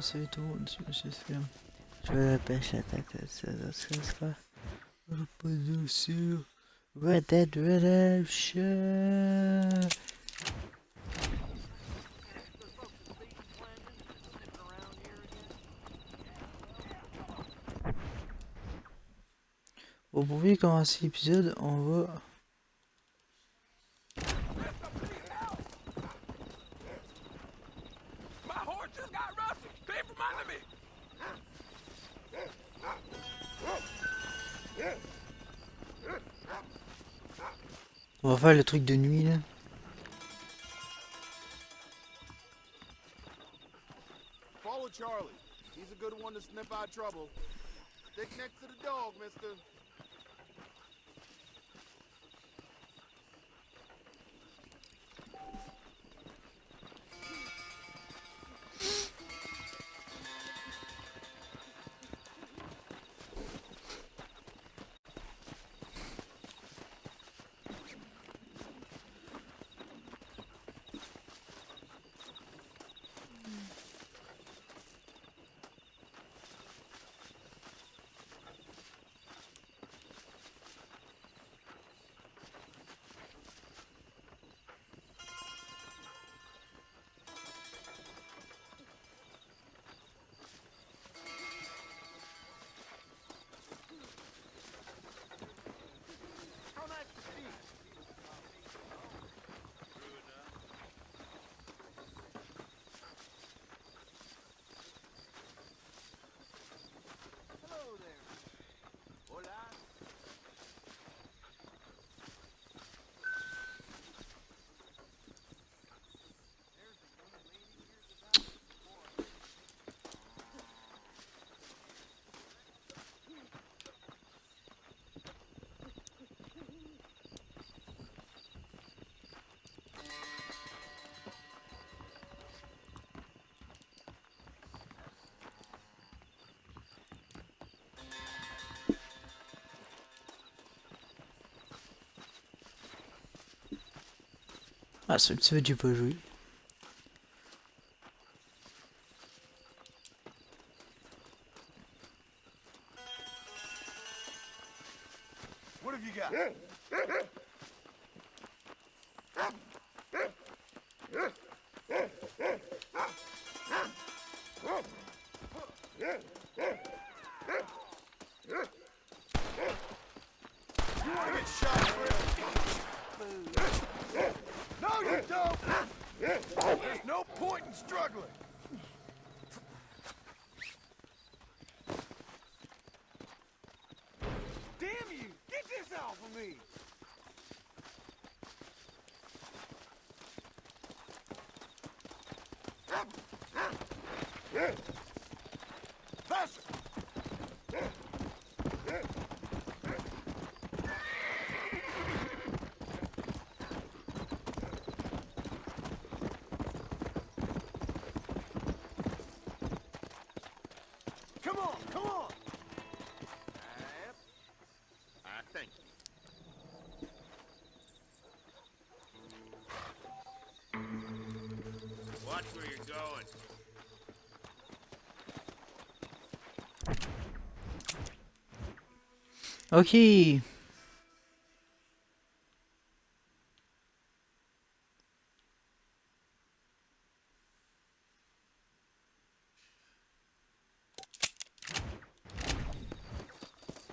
salut tout le monde, j'espère. Je vais la pêche, l'attaque, ça se faire. Reposez sur Red Dead Redemption. Bon, pour bien commencer l'épisode, on va... On va faire le truc de nuit là. Follow Charlie. He's a good one to sniff out trouble. Stick next to the dog, mister. Ah, ce petit j'ai pas joué. What have you got? You want to get shot, no, you don't! There's no point in struggling! Damn you! Get this off of me! Faster! Come on, come on! I think. Watch where you're going. Ok.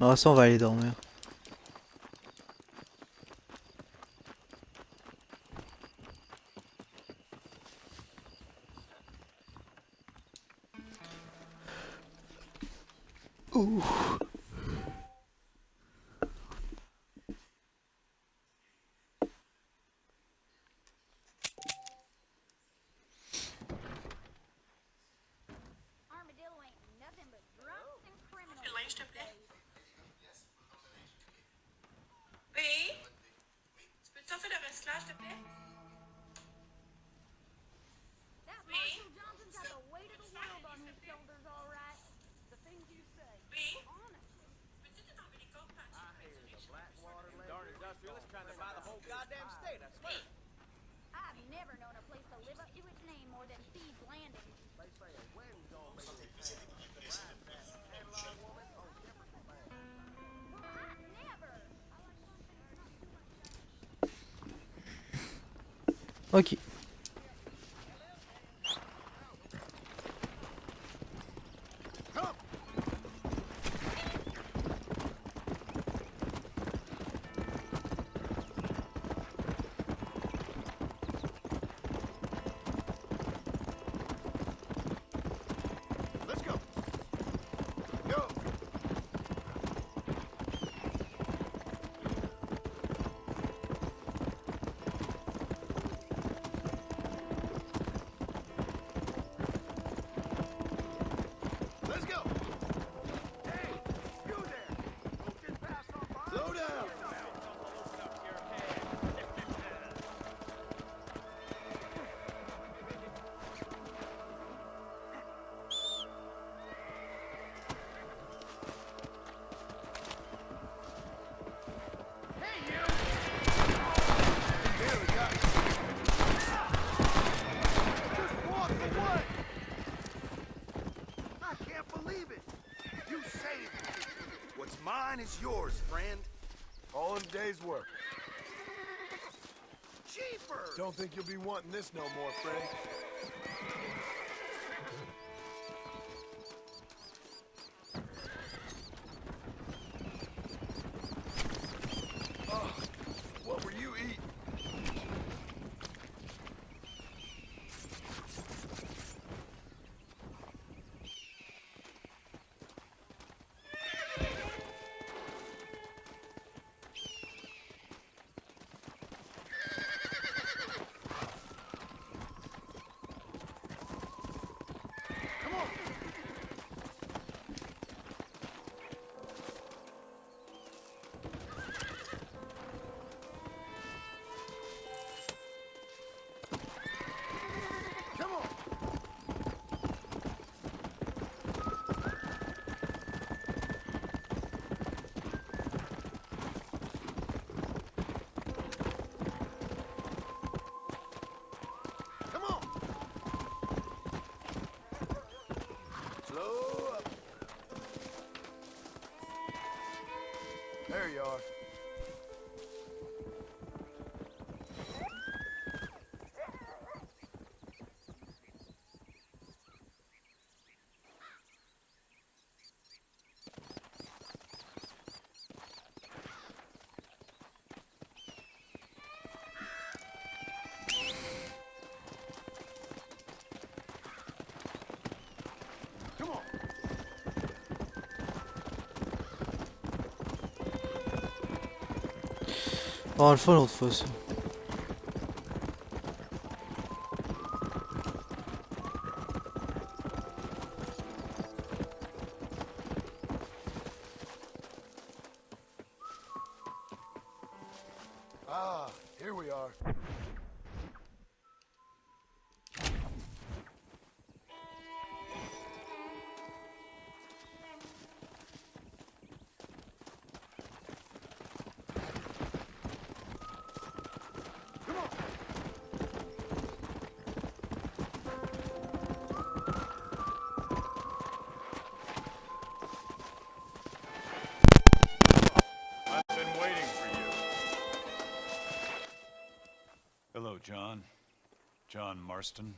Alors ça on va aller dormir. Ouh. S'il te plaît. Oui. Tu peux sortir le recyclage, s'il te plaît? Oui. Oui. Peux-tu t'enlever les cordes quand tu Darn industrialist trying to buy the whole goddamn state, I swear. I've never known a place to live up to its name more than Steve's Landing. They say a wind's gonna Ok. Let's go. Go. Let's go. Hey, you there. Don't get past our line. Slow down. Hey, you. Barely got you. Just walk away. I can't believe it. You saved me. What's mine is yours, friend. All in a day's work. Jeepers! Don't think you'll be wanting this no more, friend. Oh, what were you eating? Come on! Come on! Come on! Slow up. There you are. Come on. On le fois l'autre fois ça. Ah, here we are. Come on. I've been waiting for you. Hello, John. John Marston.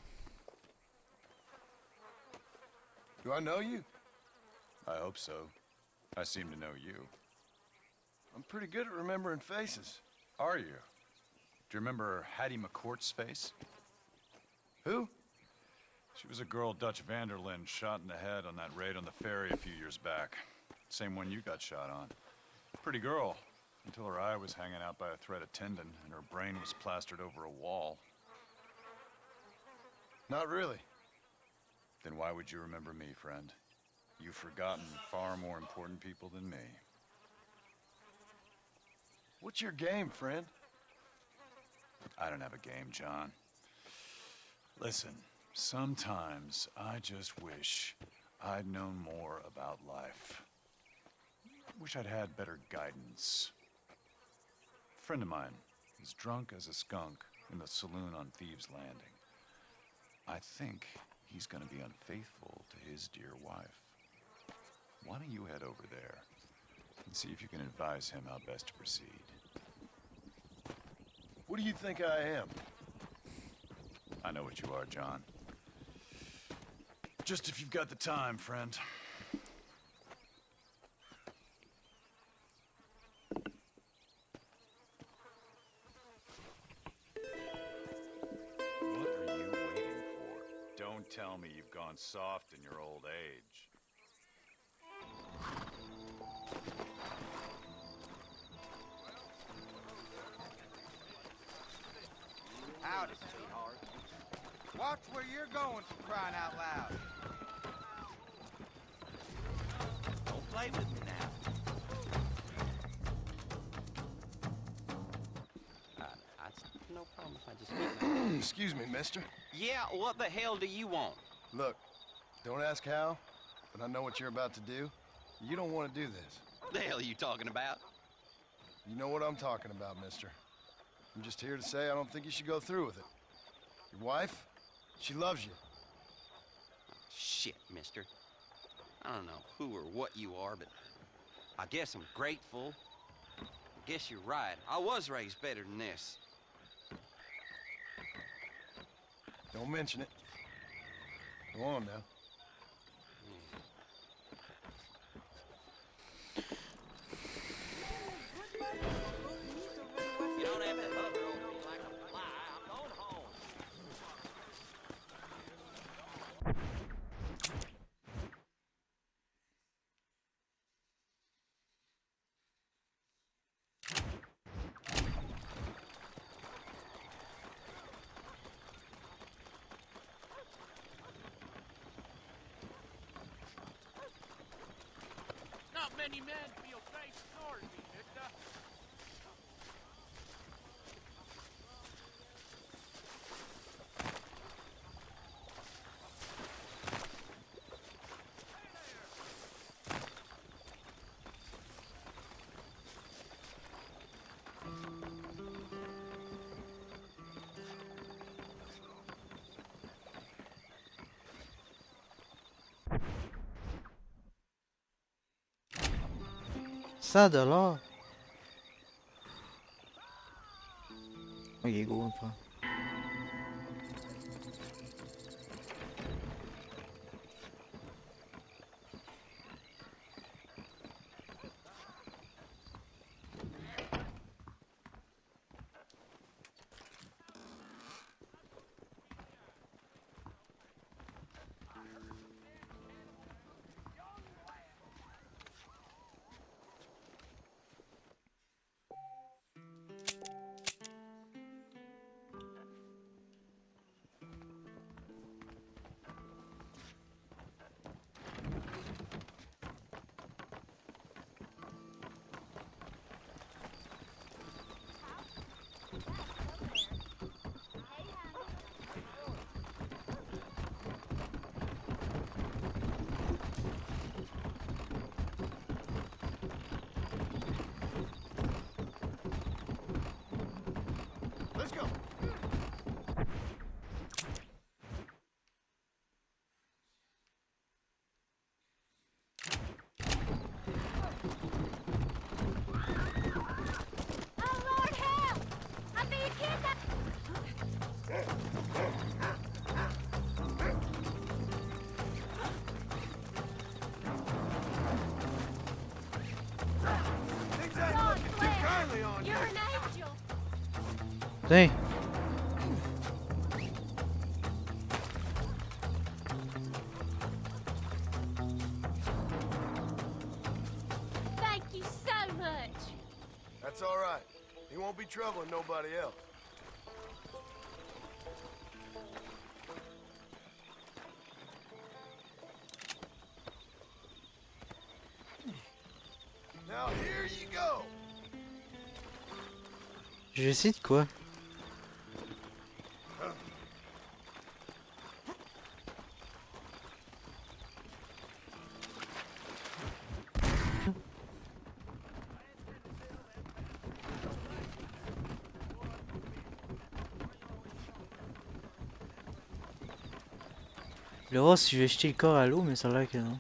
Do I know you? I hope so. I seem to know you. I'm pretty good at remembering faces. Are you? Do you remember Hattie McCourt's face? Who? She was a girl Dutch Vanderlyn shot in the head on that raid on the ferry a few years back. Same one you got shot on. Pretty girl, until her eye was hanging out by a thread of tendon and her brain was plastered over a wall. Not really. Then why would you remember me, friend? You've forgotten far more important people than me. What's your game, friend? I don't have a game, John. Listen, sometimes I just wish I'd known more about life. Wish I'd had better guidance. A friend of mine is drunk as a skunk in the saloon on Thieves' Landing. I think he's gonna be unfaithful to his dear wife. Why don't you head over there and see if you can advise him how best to proceed? What do you think I am? I know what you are, John. Just if you've got the time, friend. What are you waiting for? Don't tell me you've gone soft in your old age. Howdy, sweetheart. Watch where you're going, for crying out loud. Don't play with me now. No problem if I just get my... Excuse me, mister. Yeah, what the hell do you want? Look, don't ask how, but I know what you're about to do. You don't want to do this. What the hell are you talking about? You know what I'm talking about, mister. I'm just here to say I don't think you should go through with it. Your wife, she loves you. Shit, mister. I don't know who or what you are, but I guess I'm grateful. I guess you're right. I was raised better than this. Don't mention it. Go on now. You don't have to hover over me like a fly. I'm going home. Not many men feel safe towards me, Victor. $100. Ok, go on pas. Let's go. Oh, Lord, help! I'm being kidnapped! God bless! You're an angel! Hey. Thank you so much! That's all right. He won't be troubling nobody else. Now here you go. Je cite quoi? Je vais voir si je vais jeter le corps à l'eau, mais ça a l'air que non.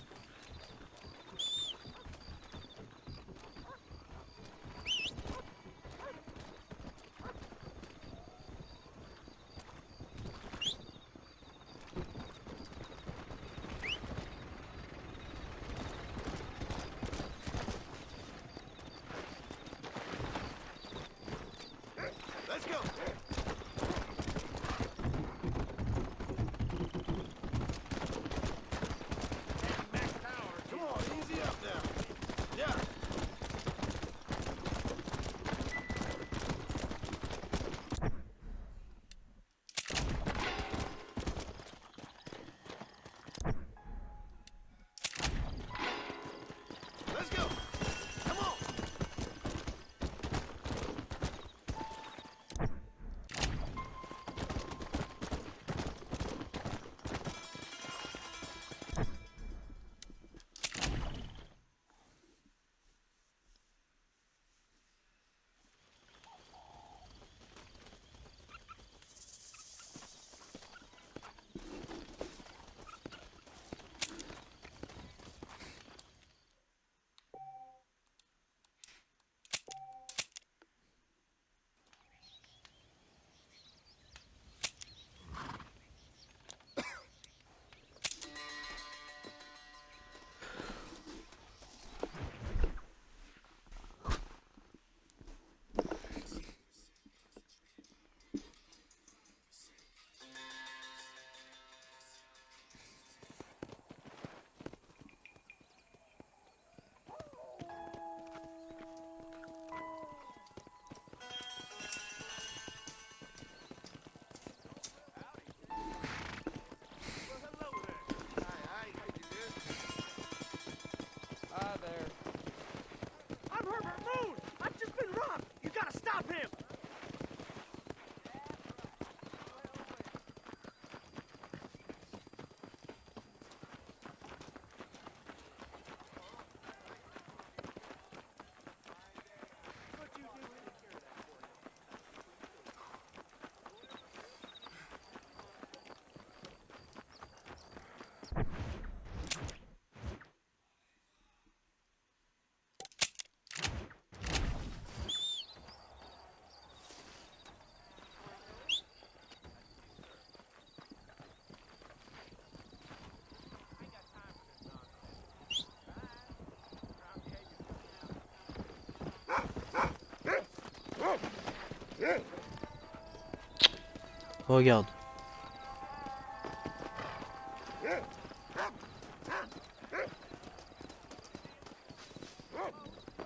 Regarde.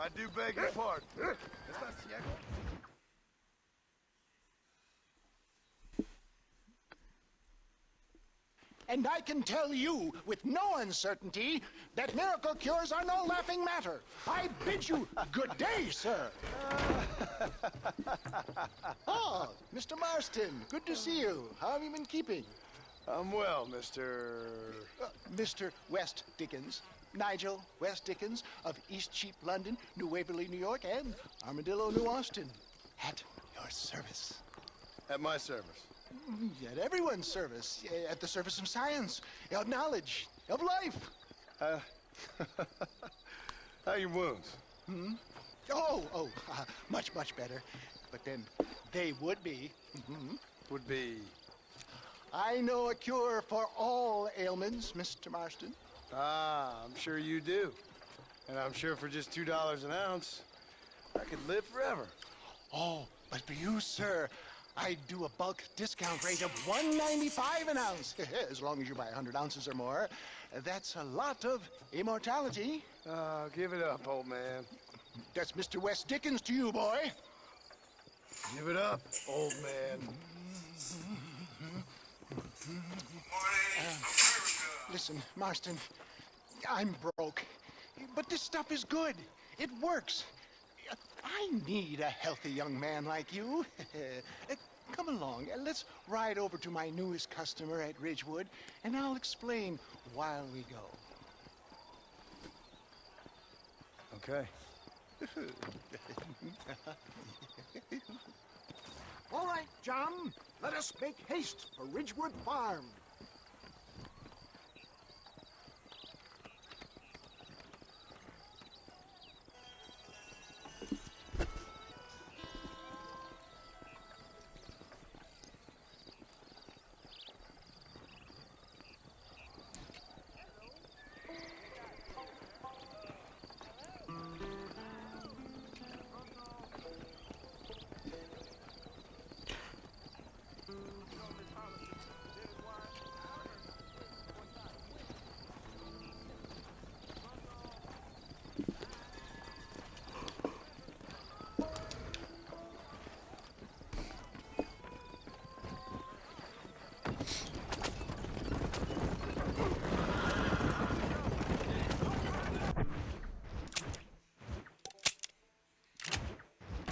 I do beg your pardon. Est-ce pas ciego? And I can tell you with no uncertainty that miracle cures are no laughing matter. I bid you good day, sir. Oh, Mr. Marston, good to see you. How have you been keeping? I'm well, Mr. Mr. West Dickens. Nigel West Dickens of East Cheap, London, New Waverly, New York, and Armadillo, New Austin. At your service. At my service. At everyone's service. At the service of science, of knowledge, of life. How are your wounds? Much, much better. But then they would be. Would be... I know a cure for all ailments, Mr. Marston. Ah, I'm sure you do. And I'm sure for just $2 an ounce, I could live forever. Oh, but for you, sir, I do a bulk discount rate of $1.95 an ounce. As long as you buy 100 ounces or more. That's a lot of immortality. Give it up, old man. That's Mr. West Dickens to you, boy. Give it up, old man. Listen, Marston, I'm broke, but this stuff is good. It works. I need a healthy young man like you. Come along, let's ride over to my newest customer at Ridgewood, and I'll explain while we go. Okay. All right, John, let us make haste for Ridgewood Farm.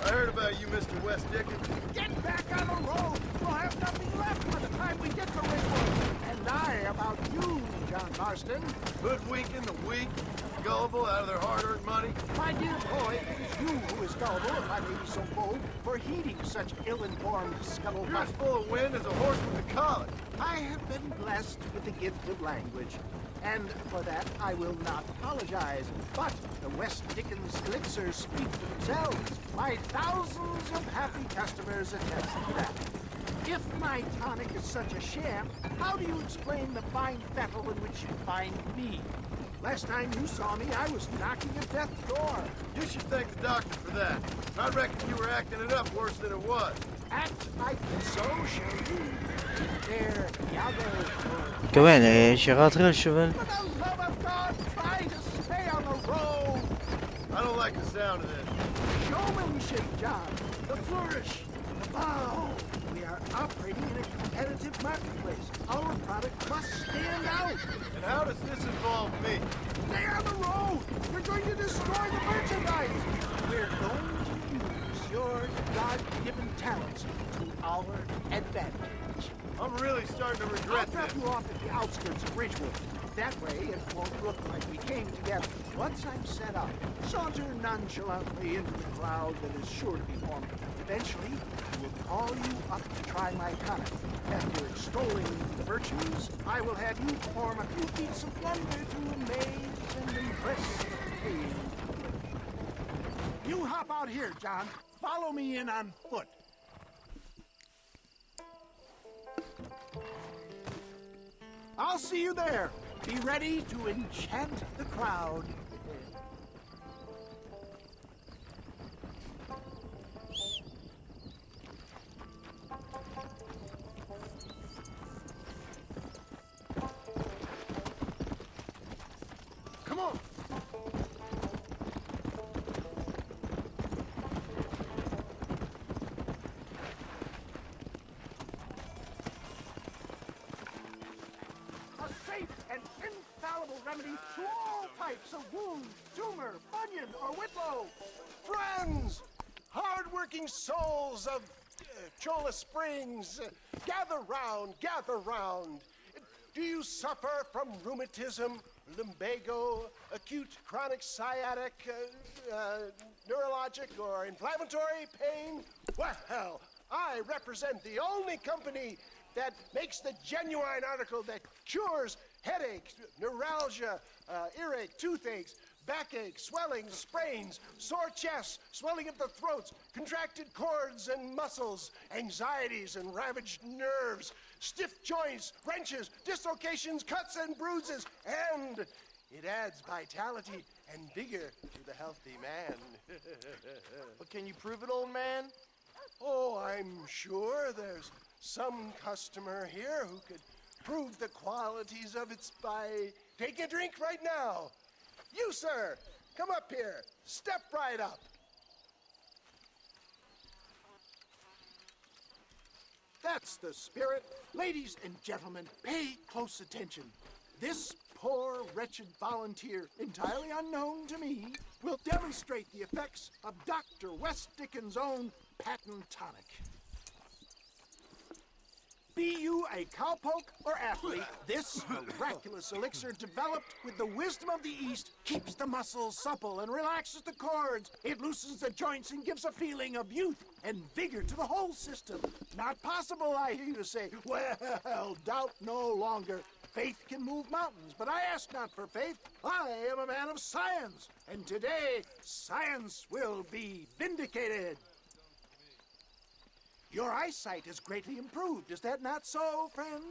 I heard about you, Mr. West Dickens. Get back on the road! We'll have nothing left by the time we get to Ridgewood. And I about you, John Marston. Hoodwinking the weak, gullible out of their hard-earned money. My dear boy, it is you who is gullible, if I may be so bold, for heeding such ill-informed scuttlebutt. You're as full of wind as a horse with a collar. I have been blessed with the gift of language, and for that I will not apologize. But the West Dickens elixirs speak for themselves. My thousands of happy customers attest to that. If my tonic is such a sham, how do you explain the fine fettle in which you find me? Last time you saw me, I was knocking at death's door. You should thank the doctor for that. I reckon you were acting it up worse than it was. Act like so shall you. There, Iago. Comment j'ai rentré le cheval. For the love of God, try to stay on the road. I don't like the sound of this. Showmanship, John. The flourish. The bow. We are operating in a competitive marketplace. Our product must stand out. And how does this involve me? Stay on the road. You're going to destroy the merchandise. We're going to use your God-given talents to our advantage. I'm really starting to I'll regret drop this. you off at the outskirts of Ridgewood. That way, it won't look like we came together. Once I'm set up, saunter nonchalantly into the crowd that is sure to be forming. Eventually, I will call you up to try my tonic. After extolling the virtues, I will have you perform a few feats of wonder to amaze and impress the king. You hop out here, John. Follow me in on foot. I'll see you there. Be ready to enchant the crowd. remedy to all types of wound, tumor, bunion, or whitlow. Friends, hard-working souls of Cholla Springs, gather round, gather round. Do you suffer from rheumatism, lumbago, acute chronic sciatic, neurologic, or inflammatory pain? Well, I represent the only company that makes the genuine article that cures headaches, neuralgia, earache, toothaches, backache, swelling, sprains, sore chests, swelling of the throats, contracted cords and muscles, anxieties and ravaged nerves, stiff joints, wrenches, dislocations, cuts and bruises, and it adds vitality and vigor to the healthy man. But can you prove it, old man? Oh, I'm sure there's some customer here who could prove the qualities of it by taking a drink right now. You, sir, come up here. Step right up. That's the spirit. Ladies and gentlemen, pay close attention. This poor, wretched volunteer, entirely unknown to me, will demonstrate the effects of Dr. West Dickens' own patent tonic. Be you a cowpoke or athlete, this miraculous elixir developed with the wisdom of the East keeps the muscles supple and relaxes the cords. It loosens the joints and gives a feeling of youth and vigor to the whole system. Not possible, I hear you say. Well, doubt no longer. Faith can move mountains, but I ask not for faith. I am a man of science, and today science will be vindicated. Your eyesight is greatly improved. Is that not so, friend?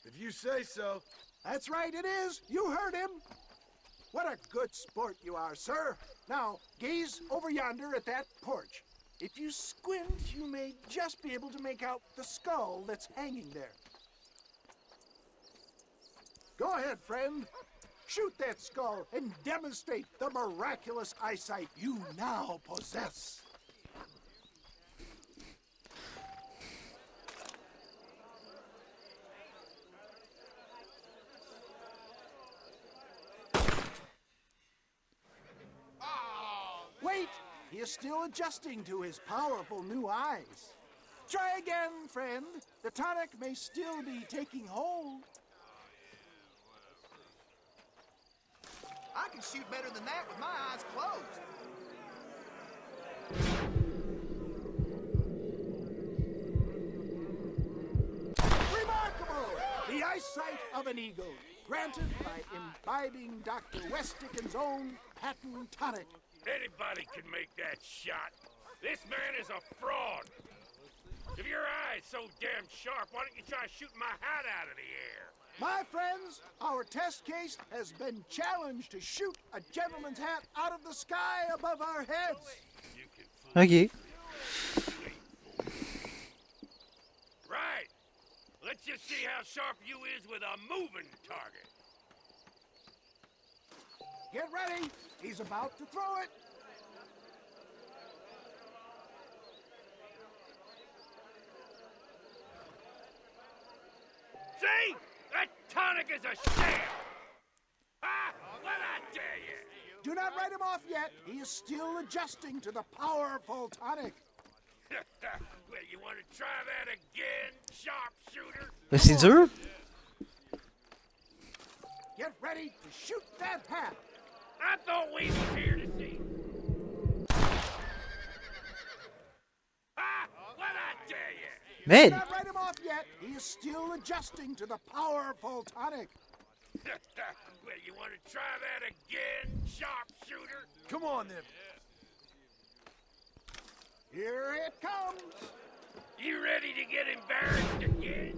If you say so. That's right, it is. You heard him. What a good sport you are, sir. Now, gaze over yonder at that porch. If you squint, you may just be able to make out the skull that's hanging there. Go ahead, friend. Shoot that skull and demonstrate the miraculous eyesight you now possess. Wait! He is still adjusting to his powerful new eyes. Try again, friend. The tonic may still be taking hold. I can shoot better than that with my eyes closed. Remarkable! The eyesight of an eagle, granted by imbibing Dr. West Dickens' own patent tonic. Anybody can make that shot. This man is a fraud. If your eye's so damn sharp, why don't you try shooting my hat out of the air? My friends, our test case has been challenged to shoot a gentleman's hat out of the sky above our heads. Ok. Right. Let's just see how sharp you is with a moving target. Get ready. He's about to throw it. See? That tonic is a sham! Ah! What I tell you? Do not write him off yet. He is still adjusting to the powerful tonic. Well, you want to try that again, sharpshooter? Mais c'est dur. Get ready to shoot that hat. I thought we was here to see. Ah! What I tell you? Man. Do not write him off yet. He is still adjusting to the powerful tonic. Well, you want to try that again, sharpshooter? Come on, then. Here it comes. You ready to get embarrassed again?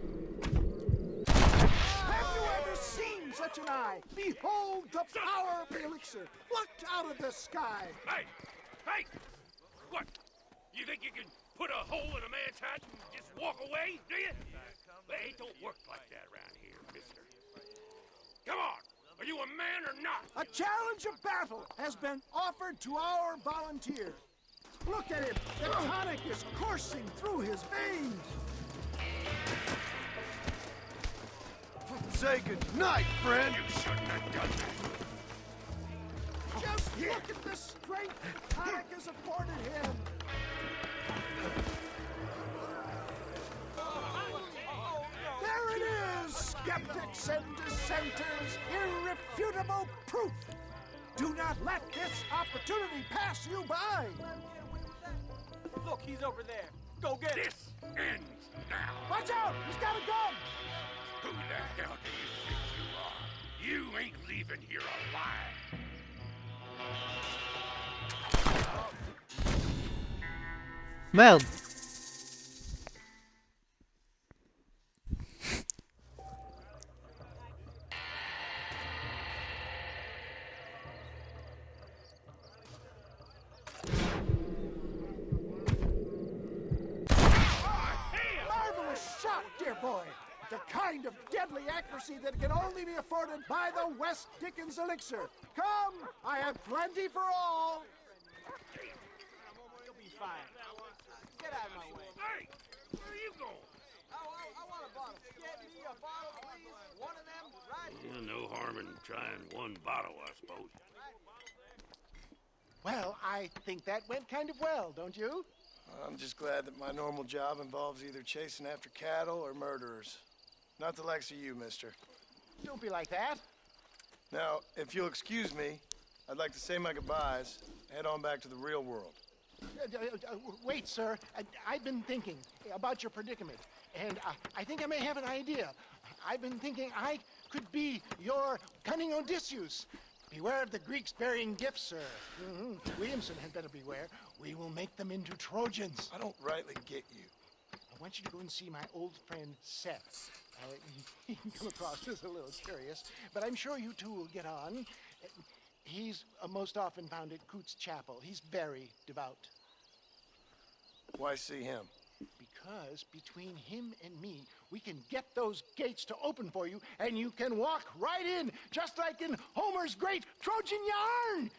Have you ever seen such an eye? Behold the power of the elixir, plucked out of the sky. Hey! Hey! What? You think you can put a hole in a man's hat and just walk away, do you? Well, it don't work like that around here, mister. Come on! Are you a man or not? A challenge of battle has been offered to our volunteer. Look at him. The tonic is coursing through his veins. Say good night, friend. You shouldn't have done that. Just look at the strength Tarek has afforded him. There it is, skeptics and dissenters, irrefutable proof. Do not let this opportunity pass you by. Look, he's over there. Go get him. This ends now. Watch out! He's got a gun! Who the hell do you think you are? You ain't leaving here alive. Merde. Marvelous shot, dear boy. The kind of deadly accuracy that can only be afforded by the West Dickens elixir. Come, I have plenty for all. You'll be fine. Get out of my way. Hey, where are you going? I want a bottle. Get me a bottle, please. One of them, right? No harm in trying one bottle, I suppose. Well, I think that went kind of well, don't you? I'm just glad that my normal job involves either chasing after cattle or murderers. Not the likes of you, mister. Don't be like that. Now, if you'll excuse me, I'd like to say my goodbyes, head on back to the real world. Wait, sir. I've been thinking about your predicament, and I think I may have an idea. I've been thinking I could be your cunning Odysseus. Beware of the Greeks bearing gifts, sir. Williamson had better beware. We will make them into Trojans. I don't rightly get you. I want you to go and see my old friend Seth. He can come across as a little curious, but I'm sure you two will get on. He's most often found at Coots Chapel. He's very devout. Why see him? Because between him and me, we can get those gates to open for you, and you can walk right in, just like in Homer's great Trojan yarn.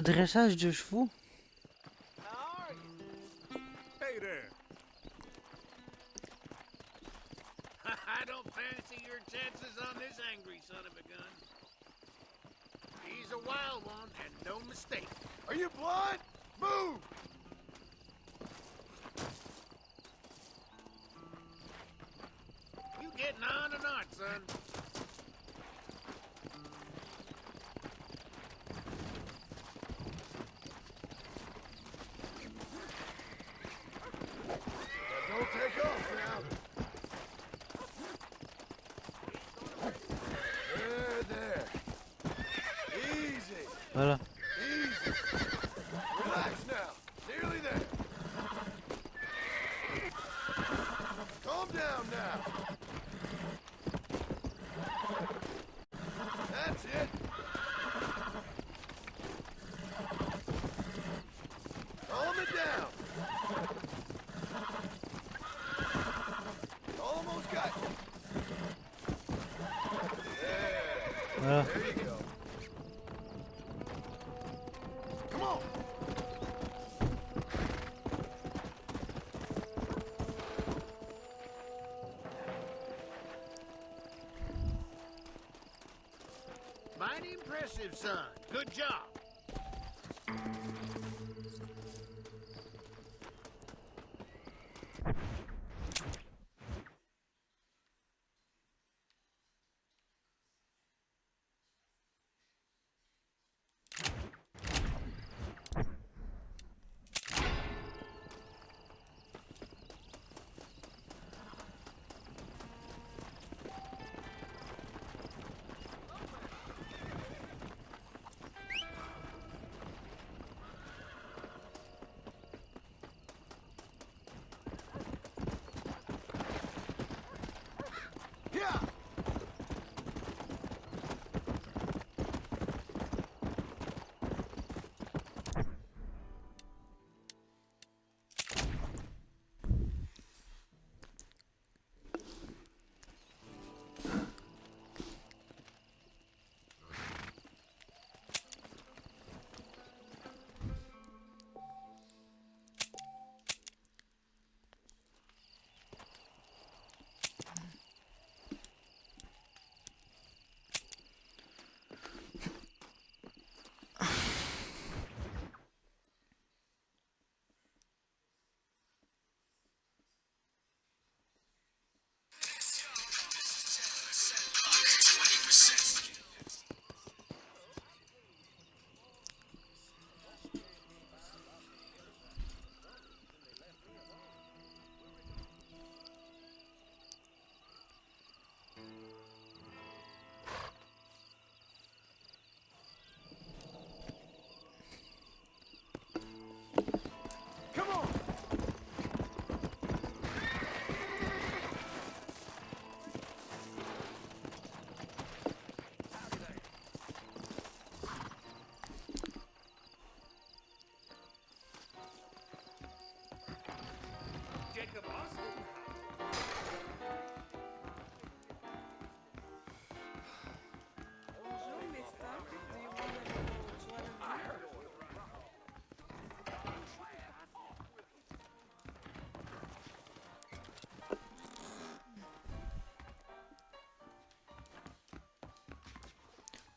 Dressage de chevaux. Hey there. I don't fancy your chances on this angry son of a gun. He's a wild one, and no mistake. Are you blind? Move! You getting on or not, son? Don't take off now. There. Easy. Voilà. Easy. Relax now. Nearly there. Calm down now. That's it. Calm it down. Almost got you. Voilà. There you go. Come on. Mighty impressive, son. Good job. Yeah.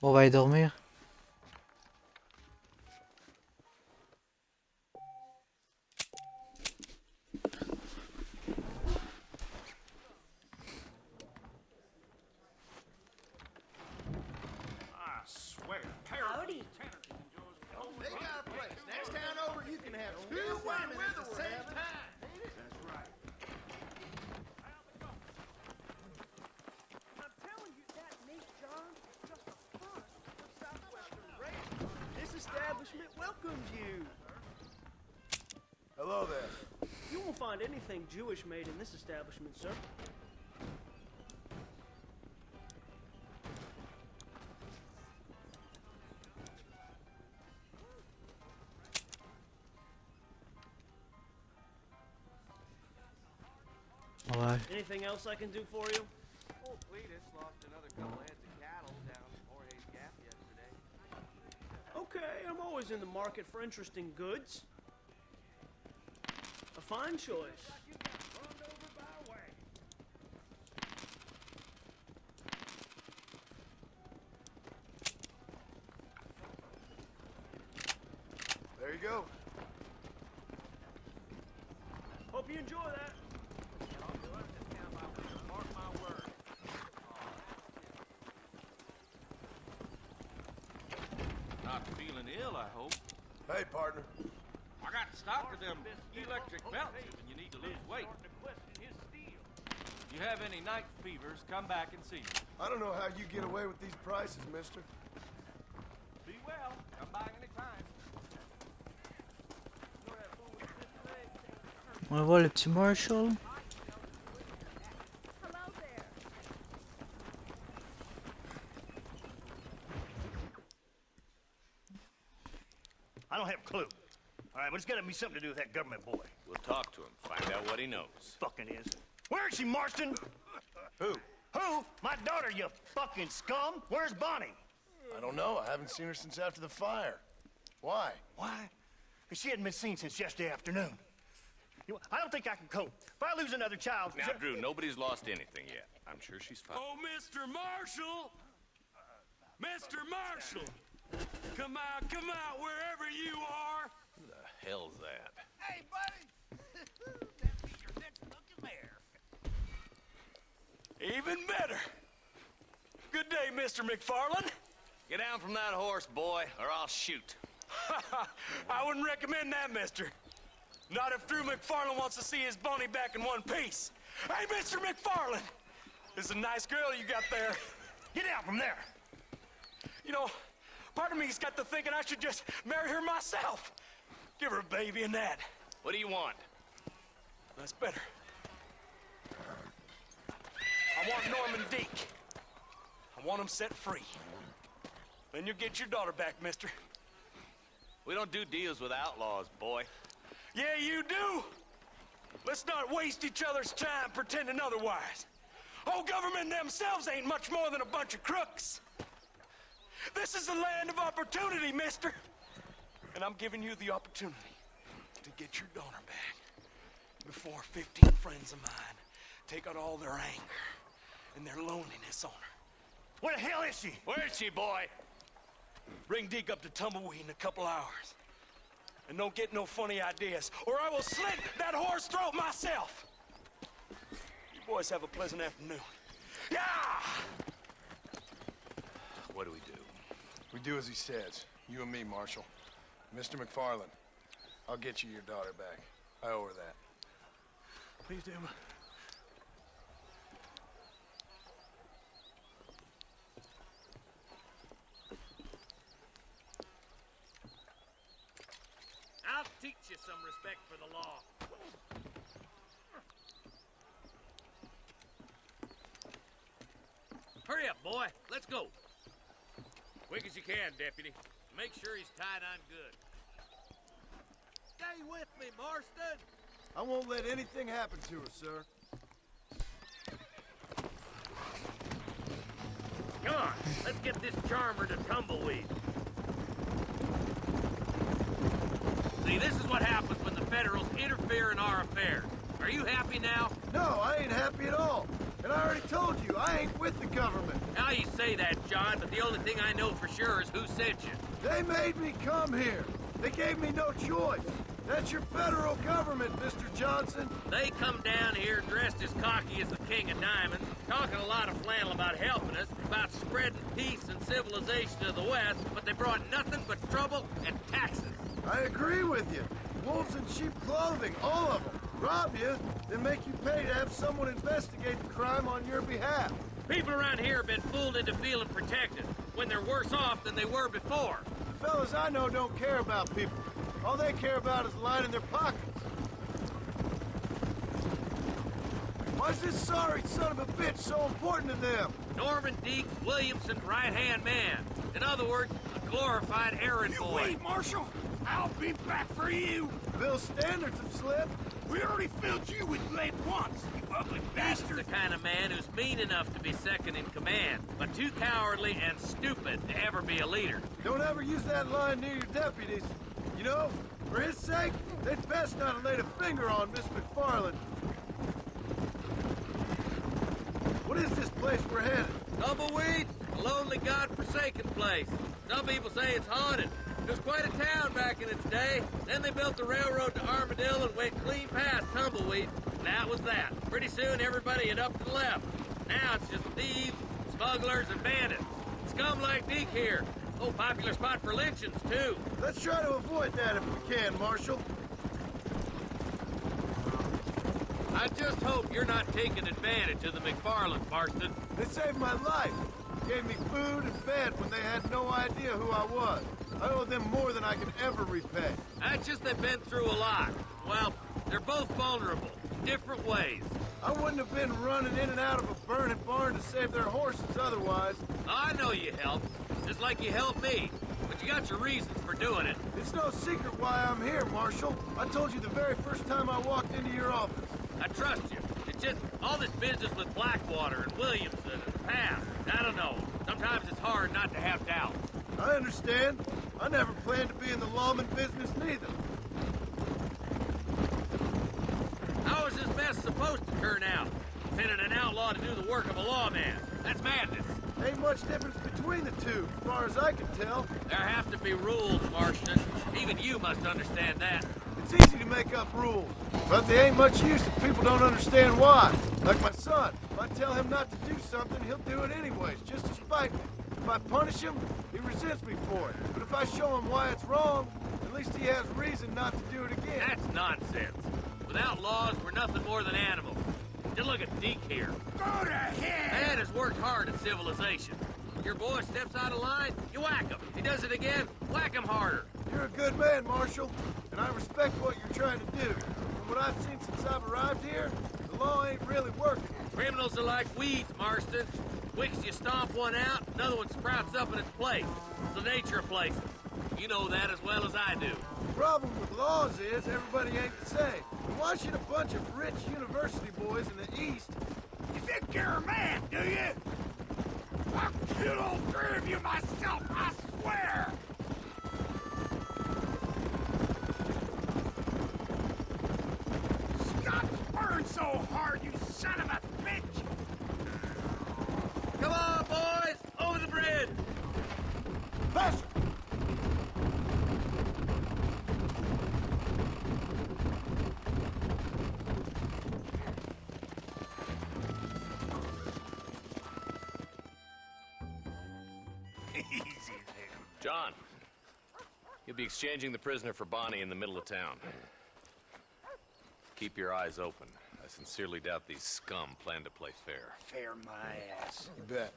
Bon, on va aller dormir. Howdy. They got a place. Next town over, you can have two women at the same time. That's right. I'm telling you, that meat, John, is just a front for Southwestern race. This establishment welcomes you. Hello there. You won't find anything Jewish made in this establishment, sir. Ouais. Anything else I can do for you? Old Cletus lost another couple heads of cattle down Jorge's Gap yesterday. Okay, I'm always in the market for interesting goods. A fine choice. There you go. Hope you enjoy that. Mark my word. Not feeling ill, I hope. Hey, partner. I got stock of them electric belts when you need to lose weight. You have any night fevers, come back and see me. I don't know how you get away with these prices, mister. Be well. Come by anytime. On va voir le petit Marshall. I don't have a clue. All right, but it's gotta be something to do with that government boy. We'll talk to him, find out what he knows. Fucking is. Where is she, Marston? Who? Who? My daughter, you fucking scum. Where's Bonnie? I don't know. I haven't seen her since after the fire. Why? Why? Because she hadn't been seen since yesterday afternoon. You know, I don't think I can cope. If I lose another child... Now, Drew, nobody's lost anything yet. I'm sure she's fine. Oh, Mr. Marshall! Mr. Marshall! Come out, wherever you are! Who the hell's that? Hey, buddy! That means your next looking there. Even better! Good day, Mr. McFarland. Get down from that horse, boy, or I'll shoot. I wouldn't recommend that, mister. Not if Drew McFarland wants to see his Bonnie back in one piece. Hey, Mr. McFarland! This is a nice girl you got there. Get out from there! You know, part of me's got to thinking I should just marry her myself. Give her a baby and that. What do you want? That's better. I want Norman Deke. I want him set free. Then you'll get your daughter back, mister. We don't do deals with outlaws, boy. Yeah, you do! Let's not waste each other's time pretending otherwise. Old government themselves ain't much more than a bunch of crooks. This is the land of opportunity, mister. And I'm giving you the opportunity to get your daughter back before 15 friends of mine take out all their anger and their loneliness on her. Where the hell is she? Where is she, boy? Bring Deke up to Tumbleweed in a couple hours. And don't get no funny ideas, or I will slit that whore's throat myself. You boys have a pleasant afternoon. Yeah! What do we do? We do as he says. You and me, Marshal. Mr. McFarland, I'll get you your daughter back. I owe her that. Please do. I'll teach you some respect for the law. Hurry up, boy. Let's go. Quick as you can, Deputy. Make sure he's tied on good. Stay with me, Marston. I won't let anything happen to her, sir. Come on, let's get this charmer to Tumbleweed. See, this is what happens when the Federals interfere in our affairs. Are you happy now? No, I ain't happy at all. And I already told you, I ain't with the government. Now you say that, John, but the only thing I know for sure is who sent you. They made me come here. They gave me no choice. That's your federal government, Mr. Johnson. They come down here dressed as cocky as the King of Diamonds, talking a lot of flannel about helping us, about spreading peace and civilization to the West, but they brought nothing but trouble and taxes. I agree with you. Wolves in sheep clothing, all of them. Rob you, then make you pay to have someone investigate the crime on your behalf. People around here have been fooled into feeling protected, when they're worse off than they were before. The fellas I know don't care about people. All they care about is lining their pockets. Why's this sorry son of a bitch so important to them? Norman Deke, Williamson's right-hand man. In other words, a glorified errand boy. wait, Marshal. I'll be back for you. Bill's standards have slipped. We already filled you with lead once, you ugly bastard. He's the kind of man who's mean enough to be second in command, but too cowardly and stupid to ever be a leader. Don't ever use that line near your deputies. You know, for his sake, they'd best not have laid a finger on Miss McFarland. What is this place we're headed? Tumbleweed, a lonely, god-forsaken place. Some people say it's haunted. It was quite a town back in its day. Then they built the railroad to Armadillo and went clean past Tumbleweed. And that was that. Pretty soon, everybody had up and left. Now it's just thieves, smugglers, and bandits. Scum like Deke here. Oh, popular spot for lynchings, too. Let's try to avoid that if we can, Marshal. I just hope you're not taking advantage of the McFarlands, Marston. They saved my life. Gave me food and bed when they had no idea who I was. I owe them more than I can ever repay. That's just they've been through a lot. Well, they're both vulnerable, different ways. I wouldn't have been running in and out of a burning barn to save their horses otherwise. I know you helped, just like you helped me. But you got your reasons for doing it. It's no secret why I'm here, Marshal. I told you the very first time I walked into your office. I trust you. It's just all this business with Blackwater and Williamson and the past. I don't know. Sometimes it's hard not to have doubt. I understand. I never planned to be in the lawman business neither. How is this mess supposed to turn out? Sending an outlaw to do the work of a lawman. That's madness. Ain't much difference between the two, as far as I can tell. There have to be rules, Marston. Even you must understand that. It's easy to make up rules, but they ain't much use if people don't understand why. Like my son. If I tell him not to do something, he'll do it anyways, just to spite me. If I punish him, he resents me for it. But if I show him why it's wrong, at least he has reason not to do it again. That's nonsense. Without laws, we're nothing more than animals. Just look at Deke here. Go to hell! Man has worked hard at civilization. Your boy steps out of line, you whack him. He does it again, whack him harder. You're a good man, Marshal, and I respect what you're trying to do. From what I've seen since I've arrived here, the law ain't really working. Really? Criminals are like weeds, Marston. Wicks you stomp one out, another one sprouts up in its place. It's the nature of places. You know that as well as I do. The problem with laws is everybody ain't the same. Why should a bunch of rich university boys in the East... You think you're a man, do you? I'll kill all three of you myself, I swear! Stop spurring so hard, you son of a bitch! Come on, boys! Over the bridge! Faster! John, you'll be exchanging the prisoner for Bonnie in the middle of town. Keep your eyes open. I sincerely doubt these scum plan to play fair. Fair my ass. You bet.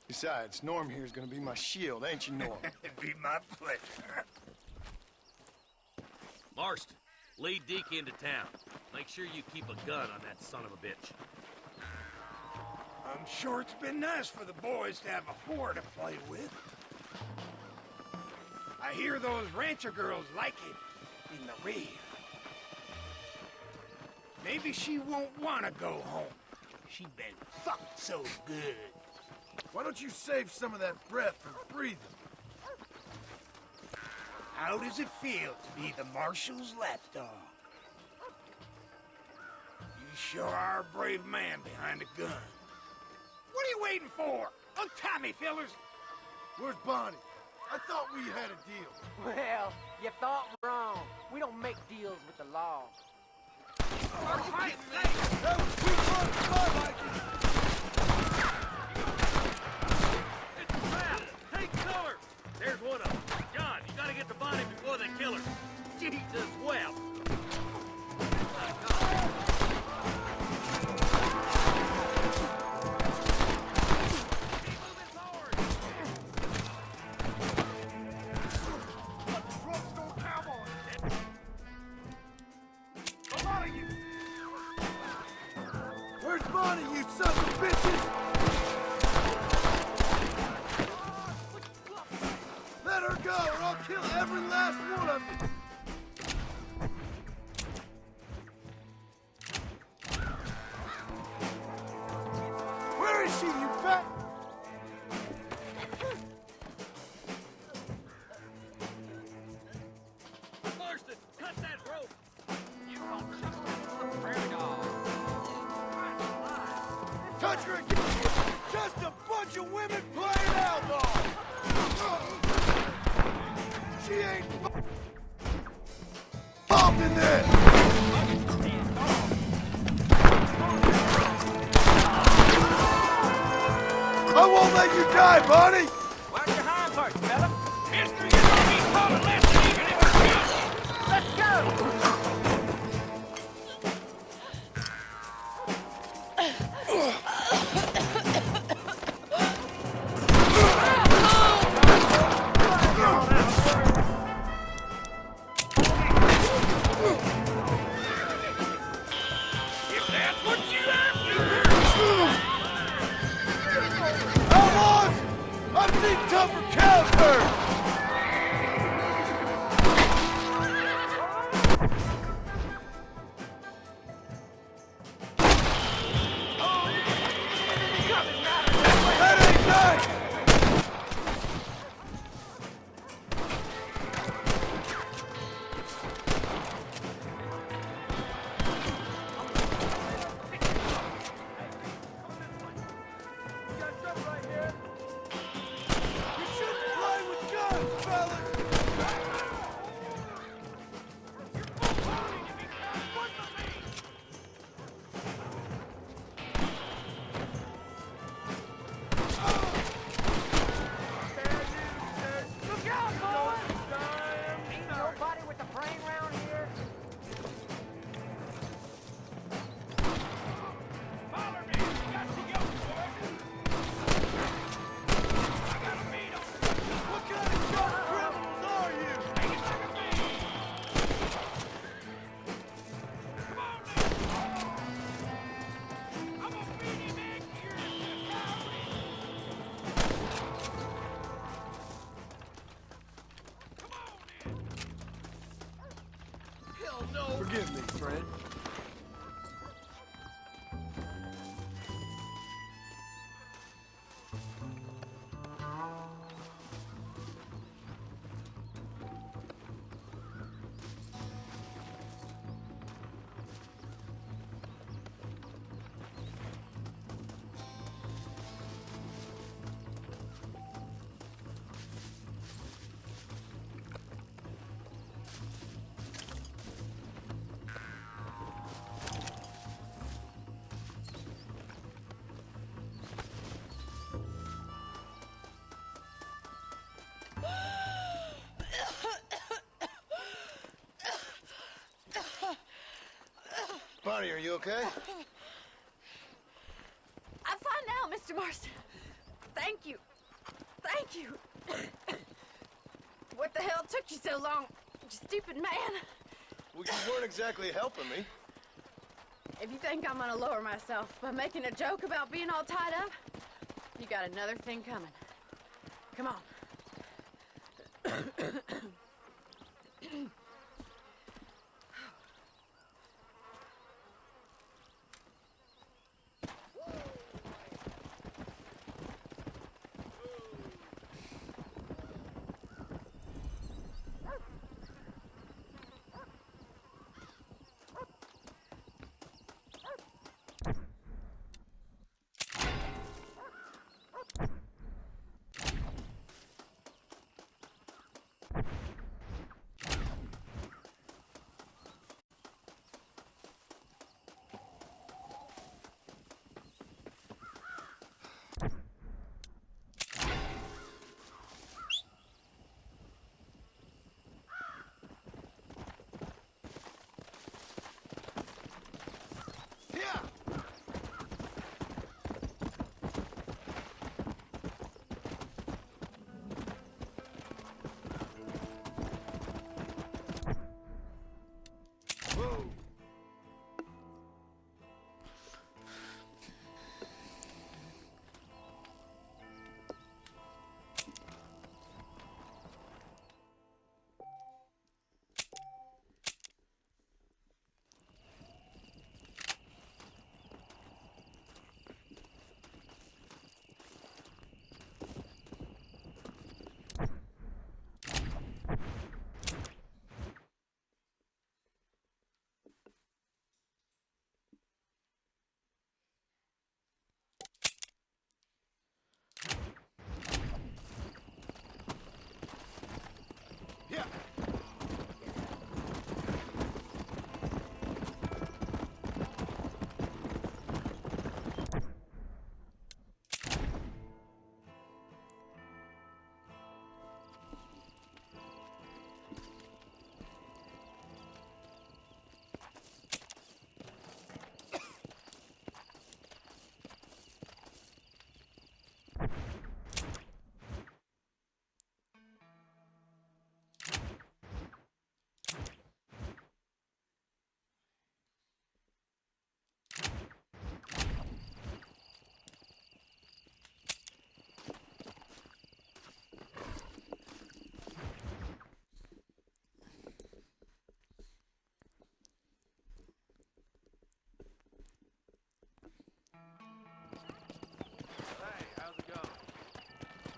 Besides, Norm here's gonna be my shield, ain't you, Norm? It'd be my pleasure. Marston, lead Deke into town. Make sure you keep a gun on that son of a bitch. I'm sure it's been nice for the boys to have a whore to play with. I hear those rancher girls like it in the rear. Maybe she won't want to go home. She been fucked so good. Why don't you save some of that breath for breathing? How does it feel to be the Marshal's lapdog? You sure are a brave man behind a gun. What are you waiting for? Untie me, fellers! Where's Bonnie? I thought we had a deal. Well, you thought wrong. We don't make deals with the law. Our fight, That was too fun to fun, Mikey! It's a trap! Take cover! There's one of them. John, you gotta get to Bonnie before they kill her. Jesus, well. Where's Bonnie, you son of a bitches? Let her go, or I'll kill every last one of you! Where is she, you fat... Marston, cut that rope! You don't just prairie dog. Touch her again! Just a bunch of women playing outlaw! She ain't involved in this! I won't let you die, Bonnie! Watch your hind parts, fella. Mister, you're gonna be called a lesson even if we're killed! Let's go! If that's what you have to Outlaws! I've seen tougher cows hurt! That ain't nice! You shouldn't play with guns! friend. Bonnie, are you okay? I'm fine now, Mr. Marston. Thank you. Thank you. What the hell took you so long, you stupid man? Well, you weren't exactly helping me. If you think I'm gonna lower myself by making a joke about being all tied up, you got another thing coming. Come on.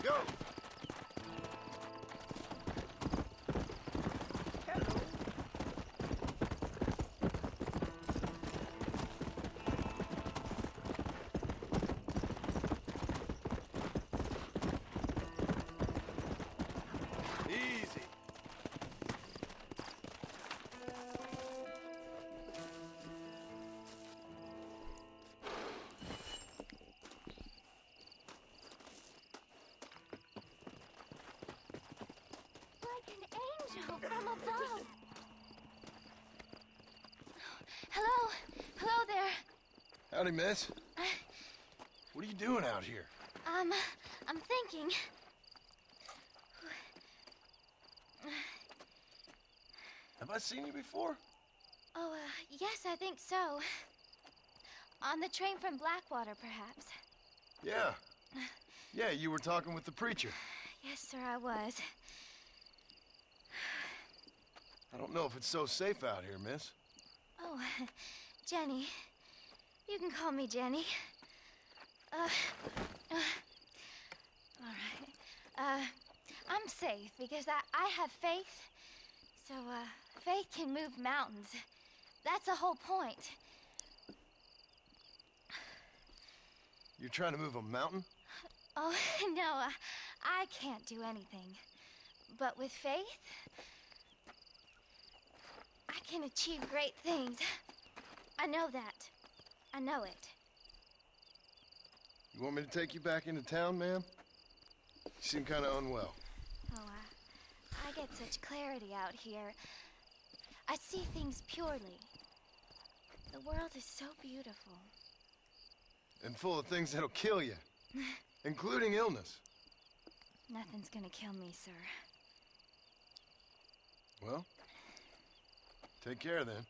Go! Easy. From above. Hello? Hello there. Howdy, miss. What are you doing out here? I'm thinking. Have I seen you before? Oh, yes, I think so. On the train from Blackwater, perhaps. Yeah. Yeah, you were talking with the preacher. Yes, sir, I was. I don't know if it's so safe out here, miss. Oh, Jenny. You can call me Jenny. All right. I'm safe because I have faith. So, faith can move mountains. That's the whole point. You're trying to move a mountain? Oh, no, I can't do anything. But with faith, I can achieve great things. I know that. I know it. You want me to take you back into town, ma'am? You seem kind of unwell. Oh, I get such clarity out here. I see things purely. The world is so beautiful. And full of things that'll kill you, including illness. Nothing's gonna kill me, sir. Well, take care then.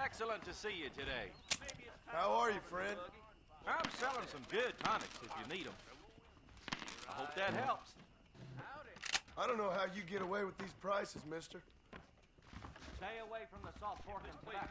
Excellent to see you today. How are you, friend? I'm selling some good tonics if you need them. I hope that helps. I don't know how you get away with these prices, mister. Stay away from the salt pork and tobacco.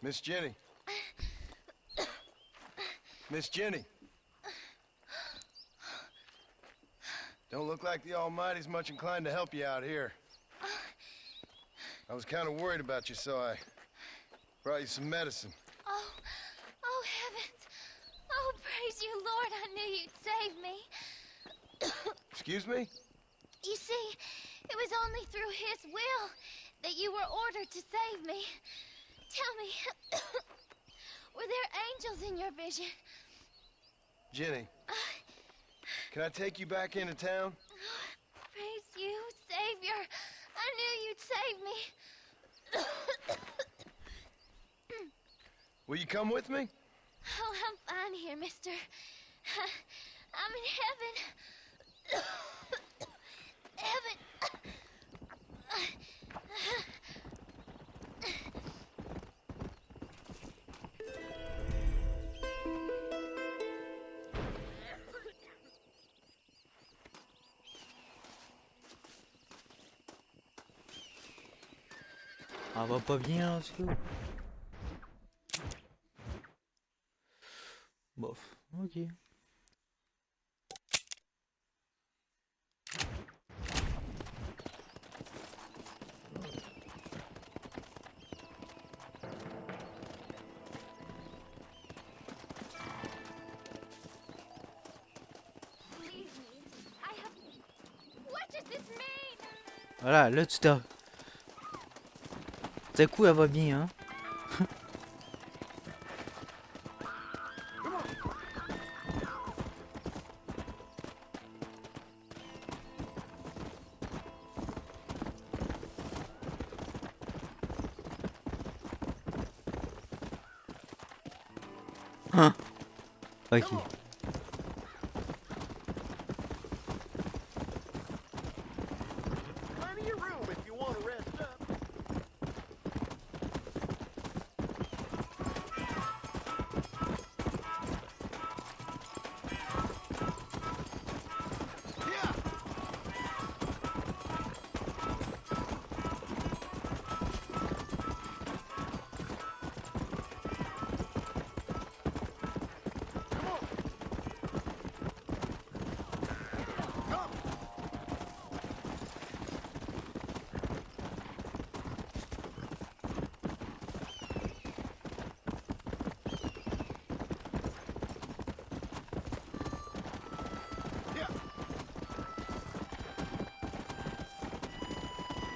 Miss Jenny. Miss Jenny. Don't look like the Almighty's much inclined to help you out here. I was kind of worried about you, so I brought you some medicine. Oh, heavens. Oh, praise you, Lord. I knew you'd save me. Excuse me? You see, it was only through his will that you were ordered to save me. Tell me, were there angels in your vision? Jenny, can I take you back into town? you, Savior. I knew you'd save me. Will you come with me? Oh, I'm fine here, mister. I'm in heaven. Heaven. Ah, va pas bien en dessous. Bof, ok. Voilà, là tu t'as... D'un coup elle va bien, hein. Hein. Ok. Plenty of room if you want to rest up.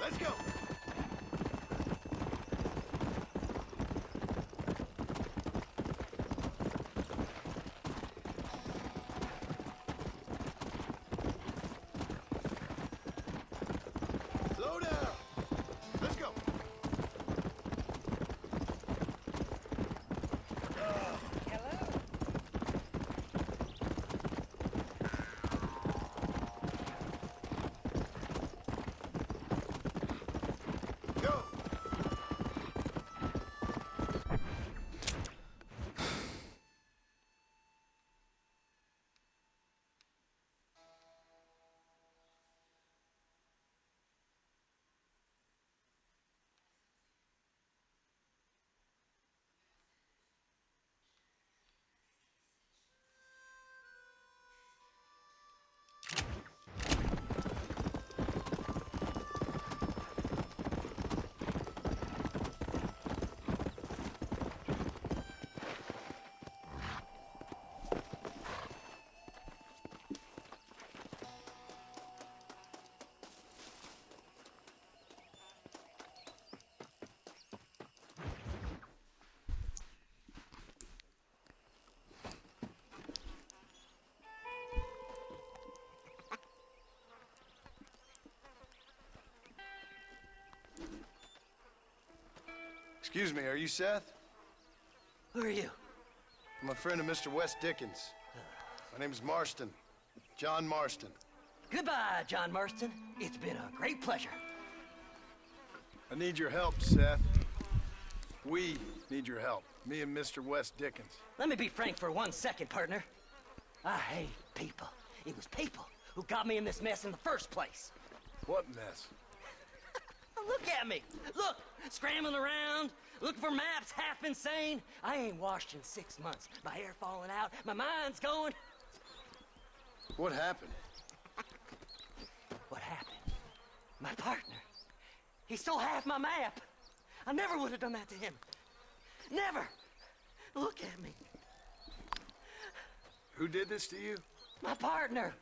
Let's go. Slow down. Let's go. Excuse me, are you Seth? Who are you? I'm a friend of Mr. Wes Dickens. My name's Marston. John Marston. Goodbye, John Marston. It's been a great pleasure. I need your help, Seth. We need your help. Me and Mr. Wes Dickens. Let me be frank for 1 second, partner. I hate people. It was people who got me in this mess in the first place. What mess? Look at me. Look, scrambling around, looking for maps, half insane. I ain't washed in 6 months. My hair falling out, my mind's going. What happened? What happened? My partner. He stole half my map. I never would have done that to him. Never. Look at me. Who did this to you? My partner.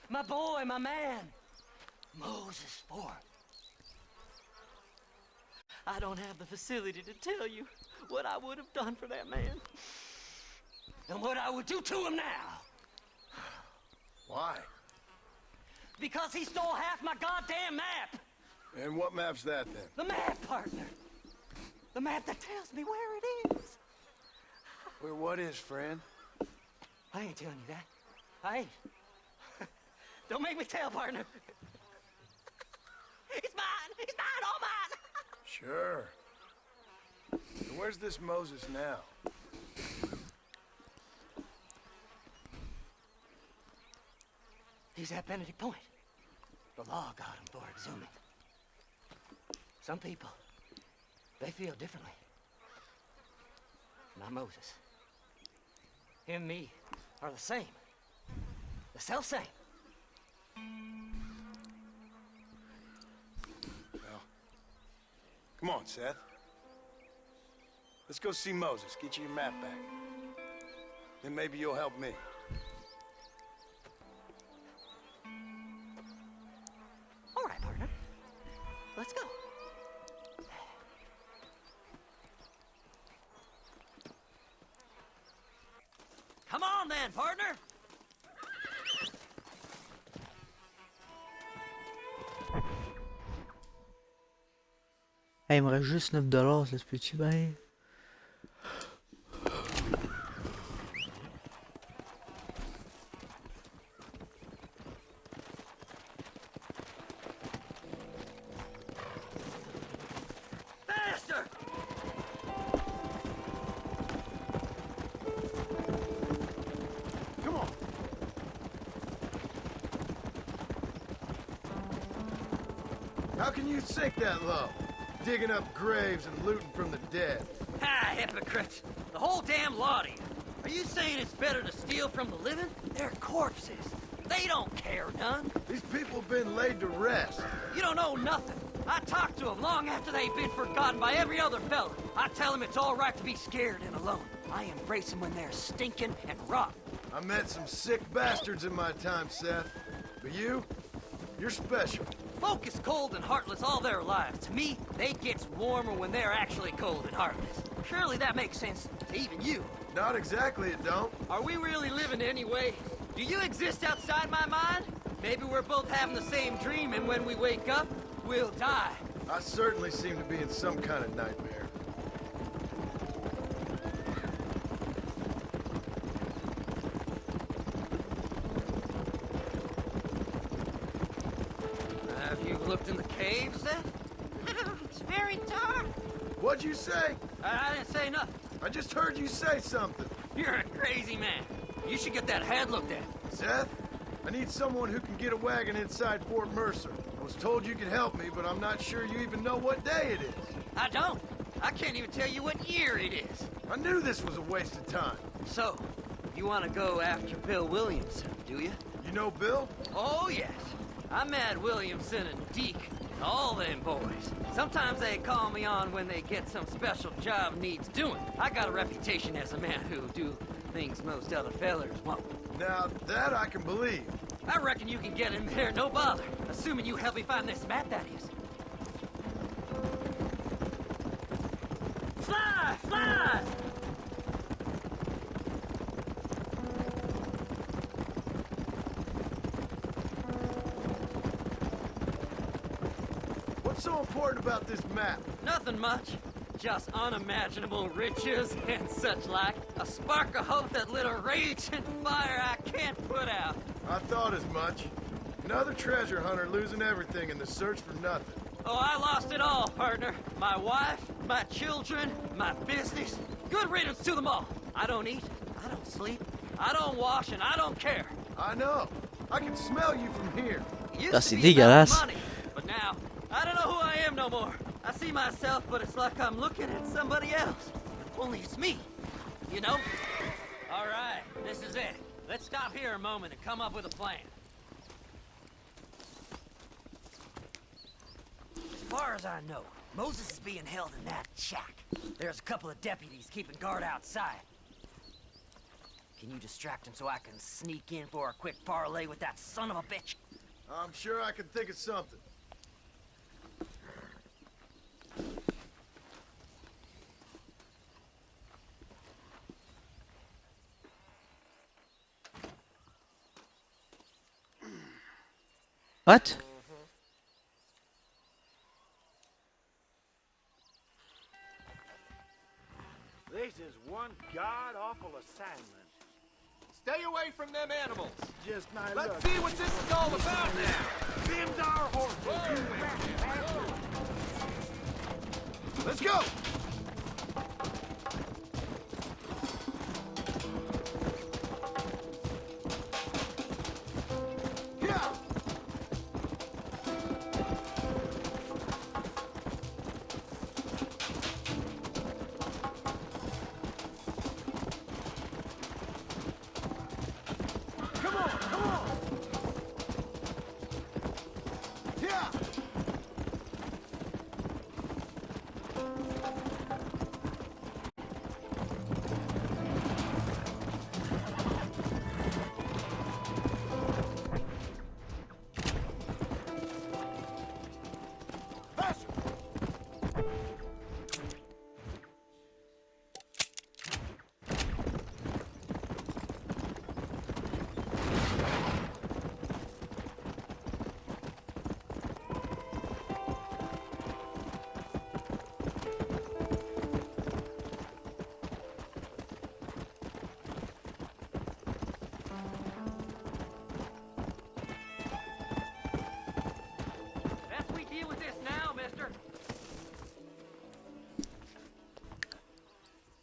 My boy, my man. Moses Ford. I don't have the facility to tell you what I would have done for that man. And what I would do to him now. Why? Because he stole half my goddamn map! And what map's that, then? The map, partner! The map that tells me where it is! Where what is, friend? I ain't telling you that. I ain't. Don't make me tell, partner. It's mine! It's mine! All mine! Sure. So where's this Moses now? He's at Benedict Point. The law got him for exhuming. Some people, they feel differently. Not Moses. Him and me are the same. The self-same. Well, come on, Seth. Let's go see Moses, get you your map back. Then maybe you'll help me. All right, partner. Let's go. Come on then, partner. Hey, il me reste juste 9$, ça se peut-tu bien? Faster! Come on. How can you sink that low? Digging up graves and looting from the dead. Ah, hypocrites! The whole damn lot of you. Are you saying it's better to steal from the living? They're corpses. They don't care none. These people have been laid to rest. You don't know nothing. I talked to them long after they've been forgotten by every other fella. I tell them it's all right to be scared and alone. I embrace them when they're stinking and rotten. I met some sick bastards in my time, Seth. But you're special. Folk is cold and heartless all their lives. To me, they gets warmer when they're actually cold and heartless. Surely that makes sense to even you. Not exactly, it don't. Are we really living anyway? Do you exist outside my mind? Maybe we're both having the same dream, and when we wake up, we'll die. I certainly seem to be in some kind of nightmare. Have you looked in the caves, then? It's very dark. What'd you say? I didn't say nothing. I just heard you say something. You're a crazy man. You should get that head looked at. Seth, I need someone who can get a wagon inside Fort Mercer. I was told you could help me, but I'm not sure you even know what day it is. I don't. I can't even tell you what year it is. I knew this was a waste of time. So, you want to go after Bill Williamson, do you? You know Bill? Oh, yes. I met Williamson and Deke and all them boys. Sometimes they call me on when they get some special job needs doing. I got a reputation as a man who do things most other fellers won't. Now, that I can believe. I reckon you can get in there, no bother. Assuming you help me find this map, that is. Fly! Fly! What's so important about this map? Nothing much. Just unimaginable riches and such like. A spark of hope that lit a raging fire I can't put out. I thought as much. Another treasure hunter losing everything in the search for nothing. Oh, I lost it all, partner. My wife, my children, my business. Good riddance to them all. I don't eat, I don't sleep, I don't wash, and I don't care. I know. I can smell you from here. Used to be about money, but now, I don't know who I am no more. I see myself, but it's like I'm looking at somebody else. Only it's me, you know? All right, this is it. Let's stop here a moment and come up with a plan. As far as I know, Moses is being held in that shack. There's a couple of deputies keeping guard outside. Can you distract him so I can sneak in for a quick parlay with that son of a bitch? I'm sure I can think of something. What? This is one god-awful assignment. Stay away from them animals. Just my Let's luck. see what this is all about now. Them's our horses, you bastard. Let's go!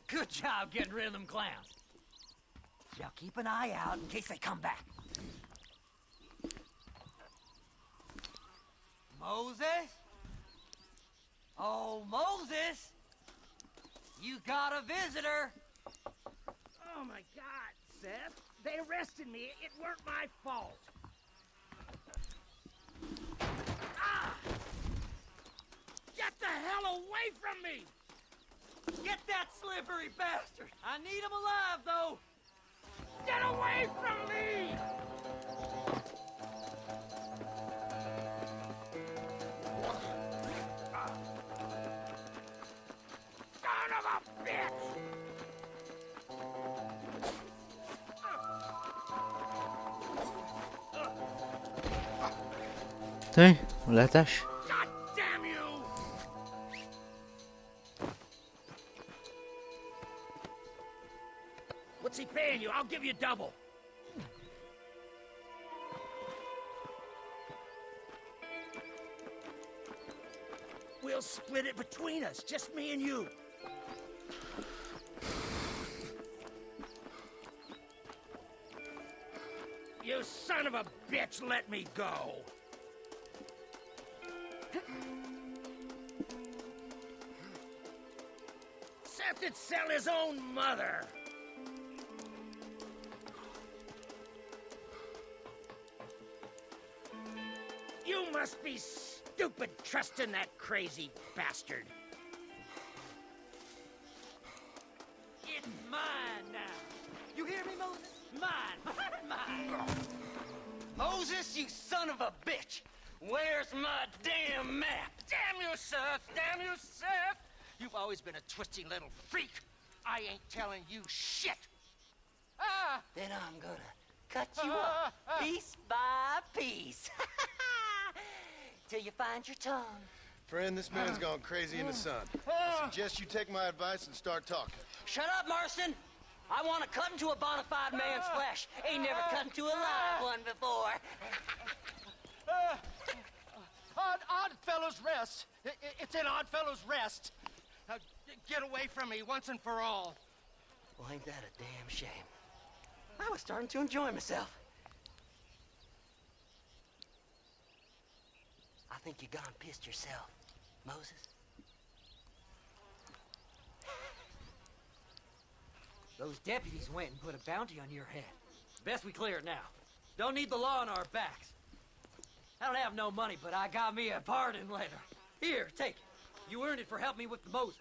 Good job getting rid of them clowns. Now keep an eye out in case they come back. Moses? Oh, Moses! You got a visitor! Oh my God, Seth. They arrested me. It weren't my fault. Ah! Get the hell away from me! Get that slippery bastard! I need him alive, though! Get away from me! Son of a bitch! Tiens, on l'attache. God damn you! What's he paying you? I'll give you double. We'll split it between us, just me and you. You son of a bitch, let me go. Seth would sell his own mother. You must be stupid trusting that crazy bastard. It's mine now. You hear me, Moses? Mine. Mine. Moses, you son of a bitch. Where's my damn map? Damn you, Seth! Damn you, Seth! You've always been a twisty little freak. I ain't telling you shit. Ah! Then I'm gonna cut you up piece by piece. Till you find your tongue. Friend, this man's gone crazy in the sun. I suggest you take my advice and start talking. Shut up, Marston! I want to cut into a bona fide man's flesh. Ain't never cut into a live one before. Oddfellows Rest. It's in Oddfellows Rest. Now, get away from me once and for all. Well, ain't that a damn shame? I was starting to enjoy myself. I think you gone pissed yourself, Moses. Those deputies went and put a bounty on your head. Best we clear it now. Don't need the law on our backs. I don't have no money, but I got me a pardon letter. Here, take it. You earned it for helping me with the Moses.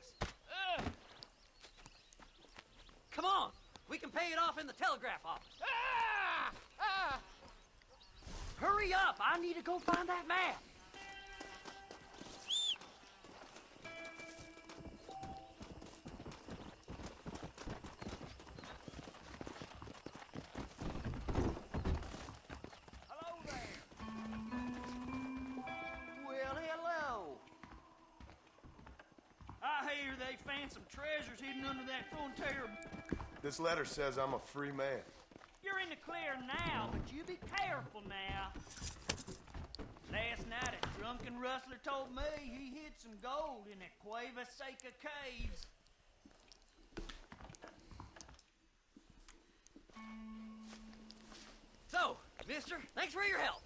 Come on, we can pay it off in the telegraph office. Hurry up, I need to go find that man. hear they found some treasures hidden under that frontier. This letter says I'm a free man. You're in the clear now, but you be careful now. Last night, a drunken rustler told me he hid some gold in the Cueva Seca caves. So, mister, thanks for your help.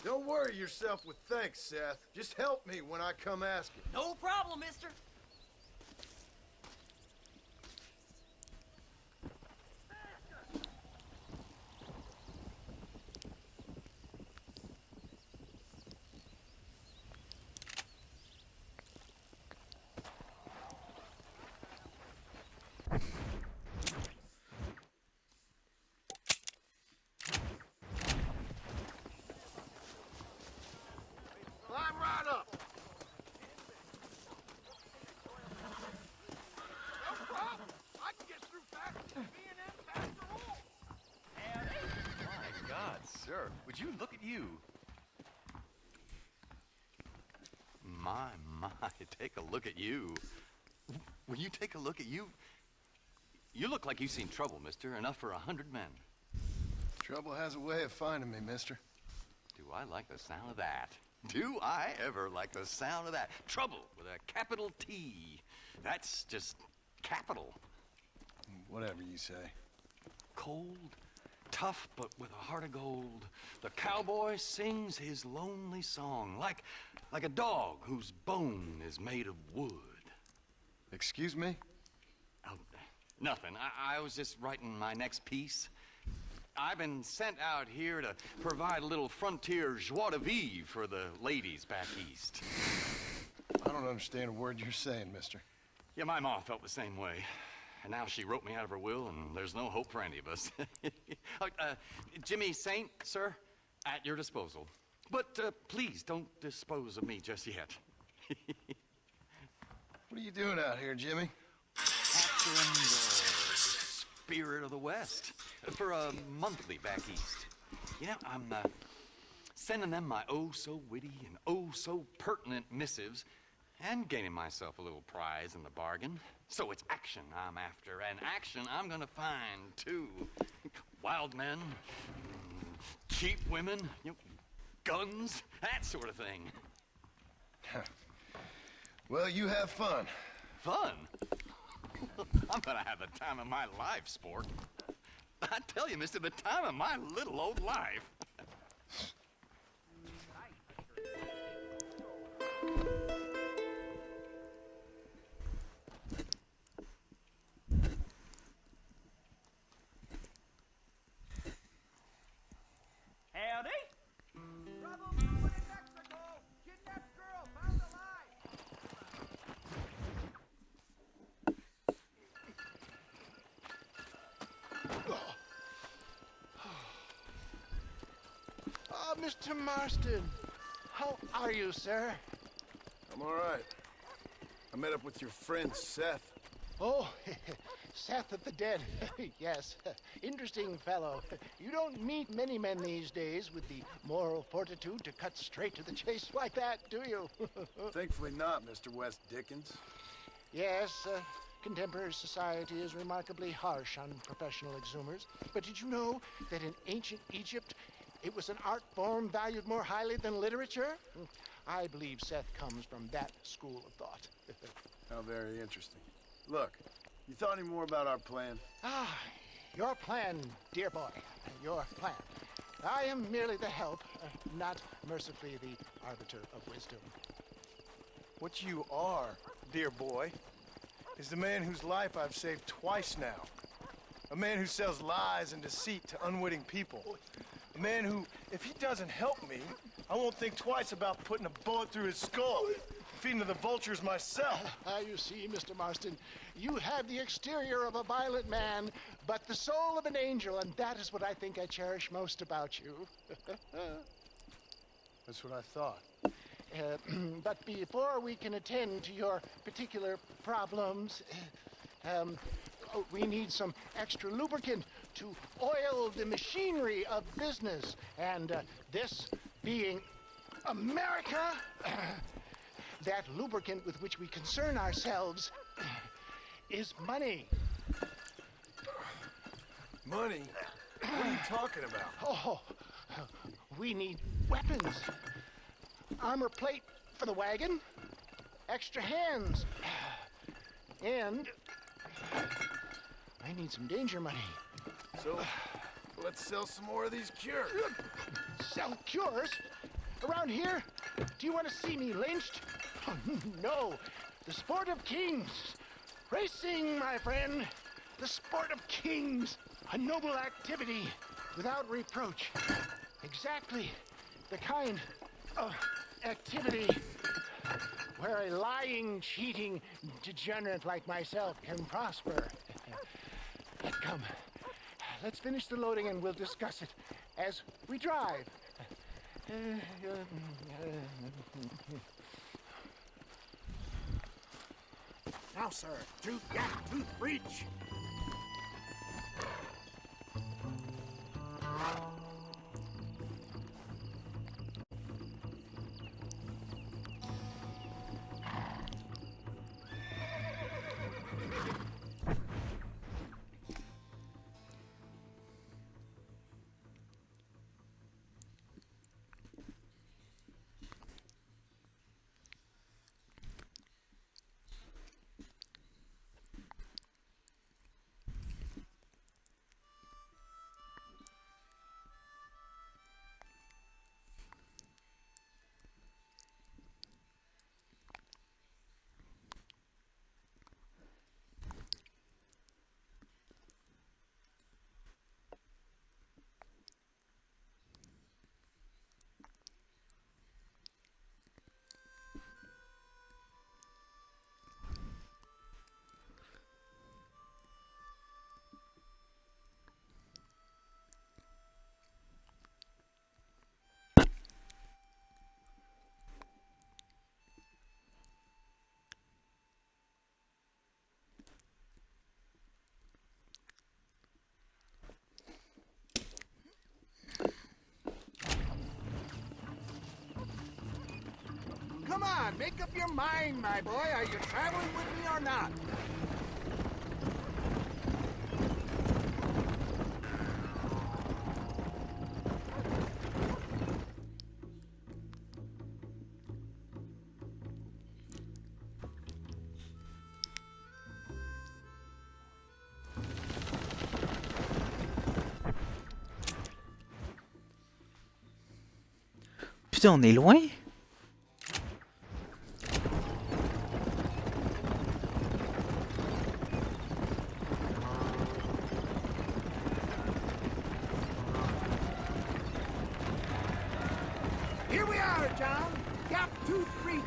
Don't worry yourself with thanks, Seth. Just help me when I come asking. No problem, mister. Climb right up. No problem. I can get through faster than B&M faster all. My God, sir, would you look at you? My, take a look at you. Will you take a look at you? You look like you've seen trouble, mister. Enough for 100 men. Trouble has a way of finding me, mister. Do I like the sound of that? Do I ever like the sound of that? Trouble with a capital T. That's just capital. Whatever you say. Cold, tough, but with a heart of gold. The cowboy sings his lonely song like a dog whose bone is made of wood. Excuse me? Oh, nothing. I was just writing my next piece. I've been sent out here to provide a little frontier joie de vivre for the ladies back east. I don't understand a word you're saying, mister. Yeah, my ma felt the same way. And now she wrote me out of her will, and there's no hope for any of us. Jimmy Saint, sir, at your disposal. But please don't dispose of me just yet. What are you doing out here, Jimmy? Capturing the spirit of the West for a monthly back east. You know, I'm sending them my oh-so-witty and oh-so-pertinent missives and gaining myself a little prize in the bargain. So it's action I'm after, and action I'm gonna find, too. Wild men, cheap women, you know, guns, that sort of thing. Well, you have fun. Fun? I'm gonna have the time of my life, sport. I tell you, mister, the time of my little old life. Howdy. Trouble moving in Mexico. Kidnapped girl found alive. Ah, Mr. Marston. How are you, sir? I'm all right. I met up with your friend, Seth. Oh, Seth of the Dead. Yes, interesting fellow. You don't meet many men these days with the moral fortitude to cut straight to the chase like that, do you? Thankfully not, Mr. West Dickens. Yes, contemporary society is remarkably harsh on professional exhumers. But did you know that in ancient Egypt, it was an art form valued more highly than literature? I believe Seth comes from that school of thought. How very interesting. Look, you thought any more about our plan? Ah, your plan, dear boy, your plan. I am merely the help, not mercifully the arbiter of wisdom. What you are, dear boy, is the man whose life I've saved twice now. A man who sells lies and deceit to unwitting people. A man who, if he doesn't help me, I won't think twice about putting a bullet through his skull, feeding to the vultures myself. You see, Mr. Marston, you have the exterior of a violent man, but the soul of an angel, and that is what I think I cherish most about you. That's what I thought. But before we can attend to your particular problems, we need some extra lubricant to oil the machinery of business. And this being America, that lubricant with which we concern ourselves is money. Money? What are you talking about? Oh, we need weapons. Armor plate for the wagon, extra hands, and I need some danger money. So, let's sell some more of these cures. Sell cures? Around here? Do you want to see me lynched? Oh, no. The sport of kings. Racing, my friend. The sport of kings. A noble activity without reproach. Exactly the kind of activity where a lying, cheating degenerate like myself can prosper. Come, let's finish the loading and we'll discuss it as we drive. Now, sir, tooth gap, tooth breach. Come on, make up your mind, my boy. Are you traveling with me or not? Putain, on est loin? Here we are, John. Gap tooth breach.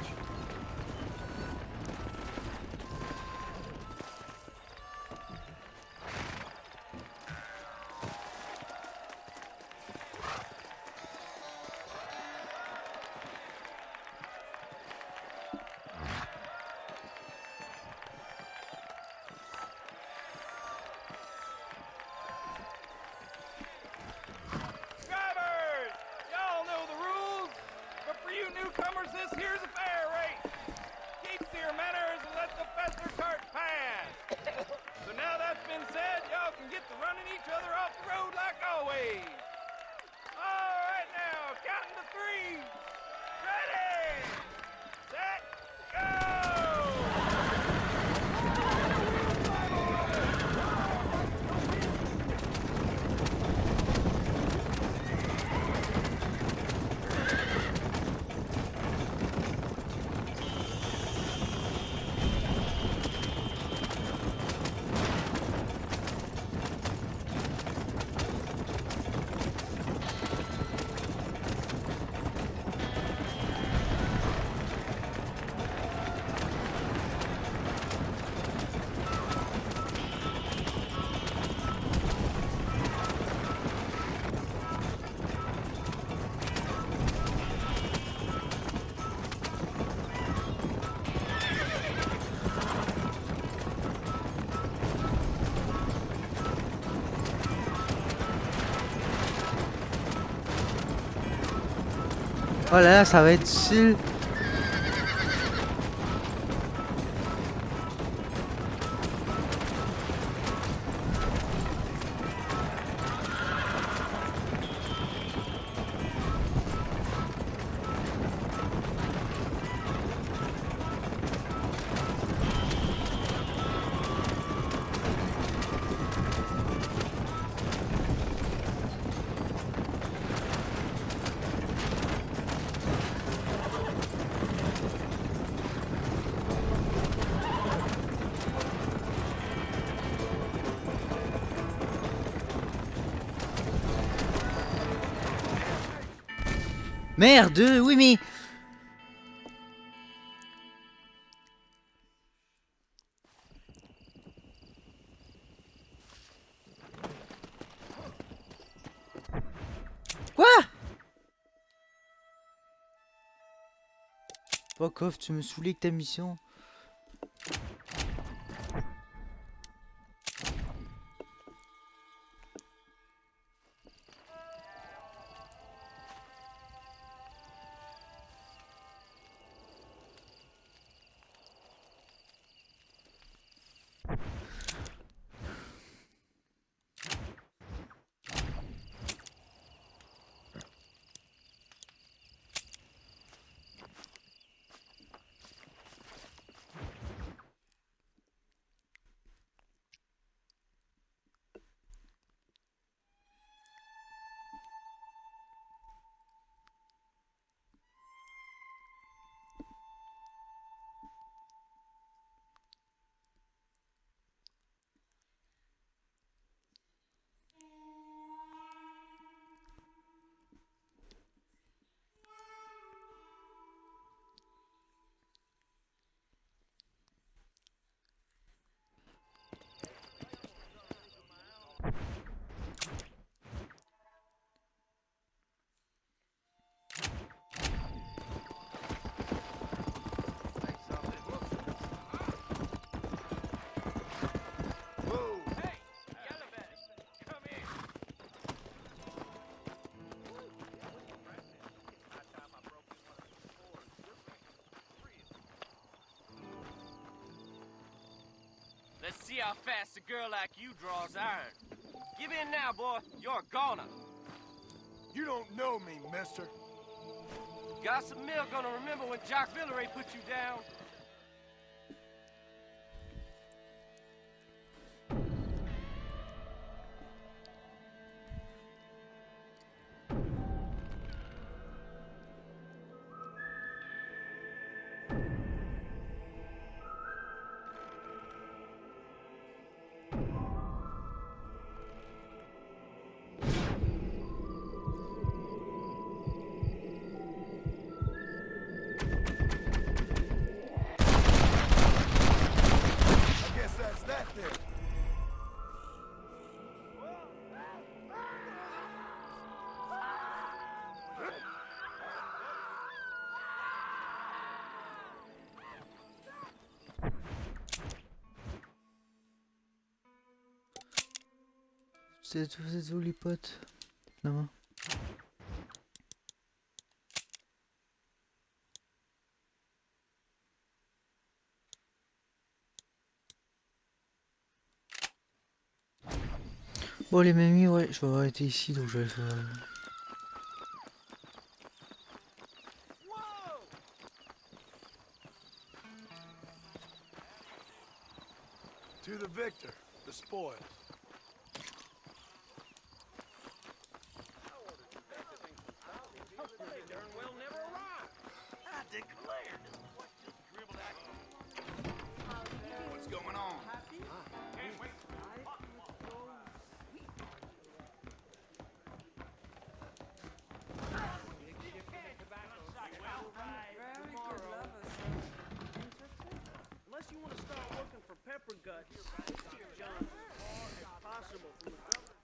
Drivers! Y'all know the rules, but for you newcomers, this here's a fair race. Keep to your manners and let the fester cart pass. So now that's been said, y'all can get to running each other off the road like always. All right now, counting to three. Ready, set, go! Oh là là, ça va être difficile. Merde, oui mais... Quoi? Fuck off, tu me saoulais avec ta mission. Let's see how fast a girl like you draws iron. Give in now, boy. You're a goner. You don't know me, mister. Gossip Mill gonna remember when Jock Villeray put you down. Vous êtes où les potes? Non. Bon les mamies, ouais, je vais arrêter ici donc je vais faire... To the victor, the spoils. What's going on? Unless you want to start working for Pepper Guts, John, as far as possible from the government.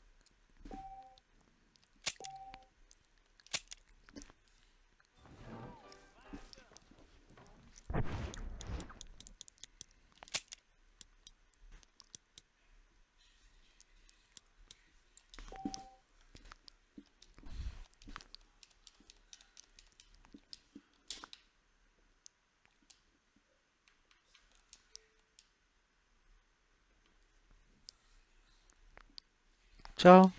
Ciao.